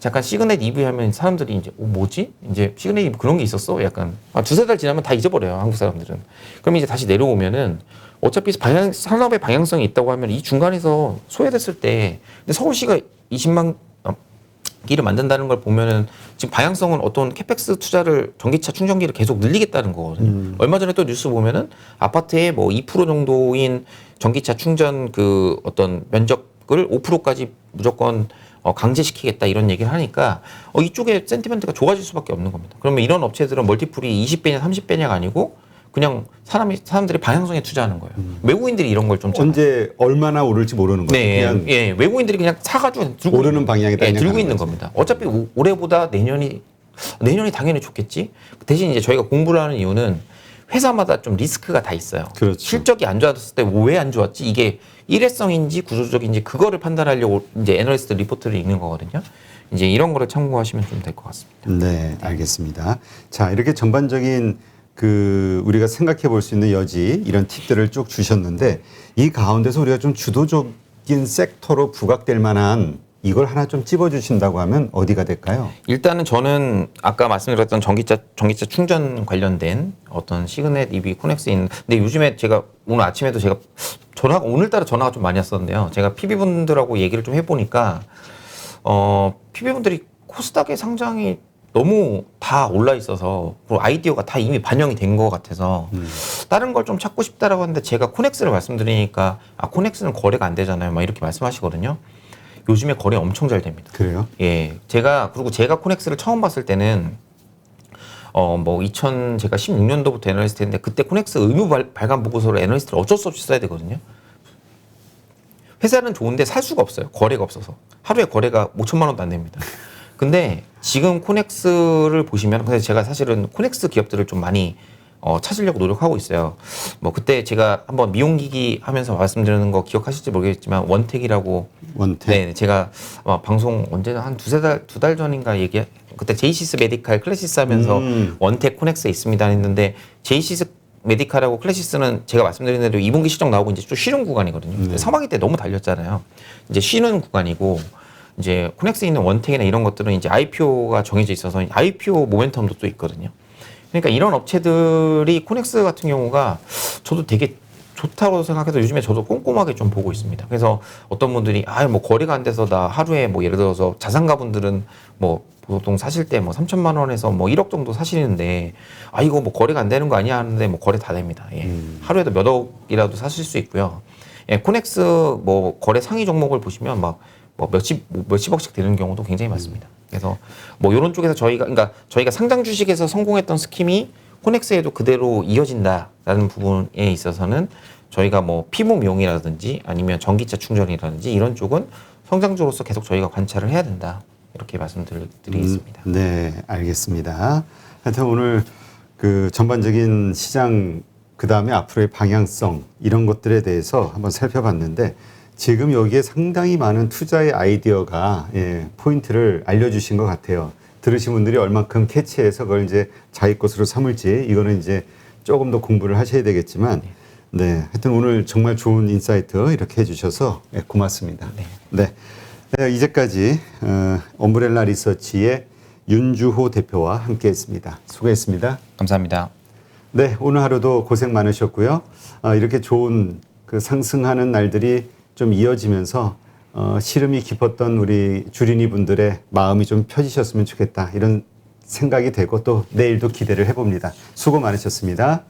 잠깐 시그넷 EV 하면 사람들이 이제 뭐지? 이제 시그넷 EV 그런 게 있었어? 약간 두세 달 지나면 다 잊어버려요. 한국 사람들은. 그럼 이제 다시 내려오면은 어차피 산업의 방향성이 있다고 하면 이 중간에서 소외됐을 때 근데 서울시가 20만 기를 만든다는 걸 보면은 지금 방향성은 어떤 캐펙스 투자를 전기차 충전기를 계속 늘리겠다는 거거든요. 얼마 전에 또 뉴스 보면은 아파트에 뭐 2% 정도인 전기차 충전 그 어떤 면적을 5%까지 무조건 강제시키겠다 이런 얘기를 하니까 이쪽에 센티멘트가 좋아질 수밖에 없는 겁니다. 그러면 이런 업체들은 멀티플이 20배냐 30배냐가 아니고 그냥 사람들이 방향성에 투자하는 거예요. 외국인들이 이런 걸 좀 언제 얼마나 오를지 모르는 거죠. 네, 그냥 예, 외국인들이 그냥 사가지고 들고 오르는 방향에 들고 있는 겁니다. 어차피 올해보다 내년이 당연히 좋겠지. 대신 이제 저희가 공부를 하는 이유는 회사마다 좀 리스크가 다 있어요. 그렇죠. 실적이 안 좋았을 때 왜 안 좋았지? 이게 일회성인지 구조적인지 그거를 판단하려고 이제 애널리스트 리포트를 읽는 거거든요. 이제 이런 거를 참고하시면 좀 될 것 같습니다. 네, 알겠습니다. 자, 이렇게 전반적인 우리가 생각해 볼 수 있는 여지 이런 팁들을 쭉 주셨는데 이 가운데서 우리가 좀 주도적인 섹터로 부각될 만한 이걸 하나 좀 찝어 주신다고 하면 어디가 될까요? 일단은 저는 아까 말씀드렸던 전기차 충전 관련된 어떤 시그넷 EV 코넥스 있는 근데 요즘에 제가 오늘 아침에도 제가 오늘따라 전화가 좀 많이 왔었는데요. 제가 PB분들하고 얘기를 좀 해보니까 PB분들이 코스닥의 상장이 너무 다 올라 있어서 그리고 아이디어가 다 이미 반영이 된 것 같아서 다른 걸 좀 찾고 싶다라고 하는데 제가 코넥스를 말씀드리니까 코넥스는 거래가 안 되잖아요. 막 이렇게 말씀하시거든요. 요즘에 거래 엄청 잘 됩니다. 그래요? 예. 제가 코넥스를 처음 봤을 때는 제가 16년도부터 애널리스트인데 그때 코넥스 의무 발간 보고서를 애널리스트를 어쩔 수 없이 써야 되거든요. 회사는 좋은데 살 수가 없어요. 거래가 없어서. 하루에 거래가 5천만 원도 안 됩니다. 근데 지금 코넥스를 보시면 근데 제가 사실은 코넥스 기업들을 좀 많이 찾으려고 노력하고 있어요. 뭐 그때 제가 한번 미용기기 하면서 말씀드리는 거 기억하실지 모르겠지만 원택이라고 네, 제가 방송 언제나 한 두 달 전인가 그때 제이시스 메디칼 클래시스 하면서 원택 코넥스에 있습니다 했는데 제이시스 메디칼하고 클래시스는 제가 말씀드린 대로 2분기 실적 나오고 이제 좀 쉬는 구간이거든요. 상반기 때 너무 달렸잖아요. 이제 쉬는 구간이고 이제 코넥스에 있는 원택이나 이런 것들은 이제 IPO가 정해져 있어서 IPO 모멘텀도 또 있거든요. 그러니까 이런 업체들이 코넥스 같은 경우가 저도 되게 좋다고 생각해서 요즘에 저도 꼼꼼하게 좀 보고 있습니다. 그래서 어떤 분들이 뭐 거래가 안 돼서 나 하루에 뭐 예를 들어서 자산가분들은 뭐 보통 사실 때 뭐 3천만 원에서 뭐 1억 정도 사시는데 이거 뭐 거래가 안 되는 거 아니야 하는데 뭐 거래 다 됩니다. 예. 하루에도 몇 억이라도 사실 수 있고요. 예, 코넥스 뭐 거래 상위 종목을 보시면 막 뭐 몇십억씩 되는 경우도 굉장히 많습니다. 그래서 뭐 이런 쪽에서 그러니까 저희가 상장 주식에서 성공했던 스킴이 코넥스에도 그대로 이어진다라는 부분에 있어서는 저희가 뭐 피부 미용이라든지 아니면 전기차 충전이라든지 이런 쪽은 성장주로서 계속 저희가 관찰을 해야 된다. 이렇게 말씀드리겠습니다. 네, 알겠습니다. 하여튼 오늘 그 전반적인 시장 그 다음에 앞으로의 방향성 이런 것들에 대해서 한번 살펴봤는데 지금 여기에 상당히 많은 투자의 아이디어가 포인트를 알려주신 것 같아요. 들으신 분들이 얼만큼 캐치해서 그걸 이제 자기 것으로 삼을지 이거는 이제 조금 더 공부를 하셔야 되겠지만 네, 하여튼 오늘 정말 좋은 인사이트 이렇게 해주셔서 고맙습니다. 네. 이제까지 엄브렐라 리서치의 윤주호 대표와 함께했습니다. 수고했습니다. 감사합니다. 네, 오늘 하루도 고생 많으셨고요. 이렇게 좋은 그 상승하는 날들이 좀 이어지면서 시름이 깊었던 우리 주린이 분들의 마음이 좀 펴지셨으면 좋겠다 이런 생각이 되고 또 내일도 기대를 해봅니다. 수고 많으셨습니다.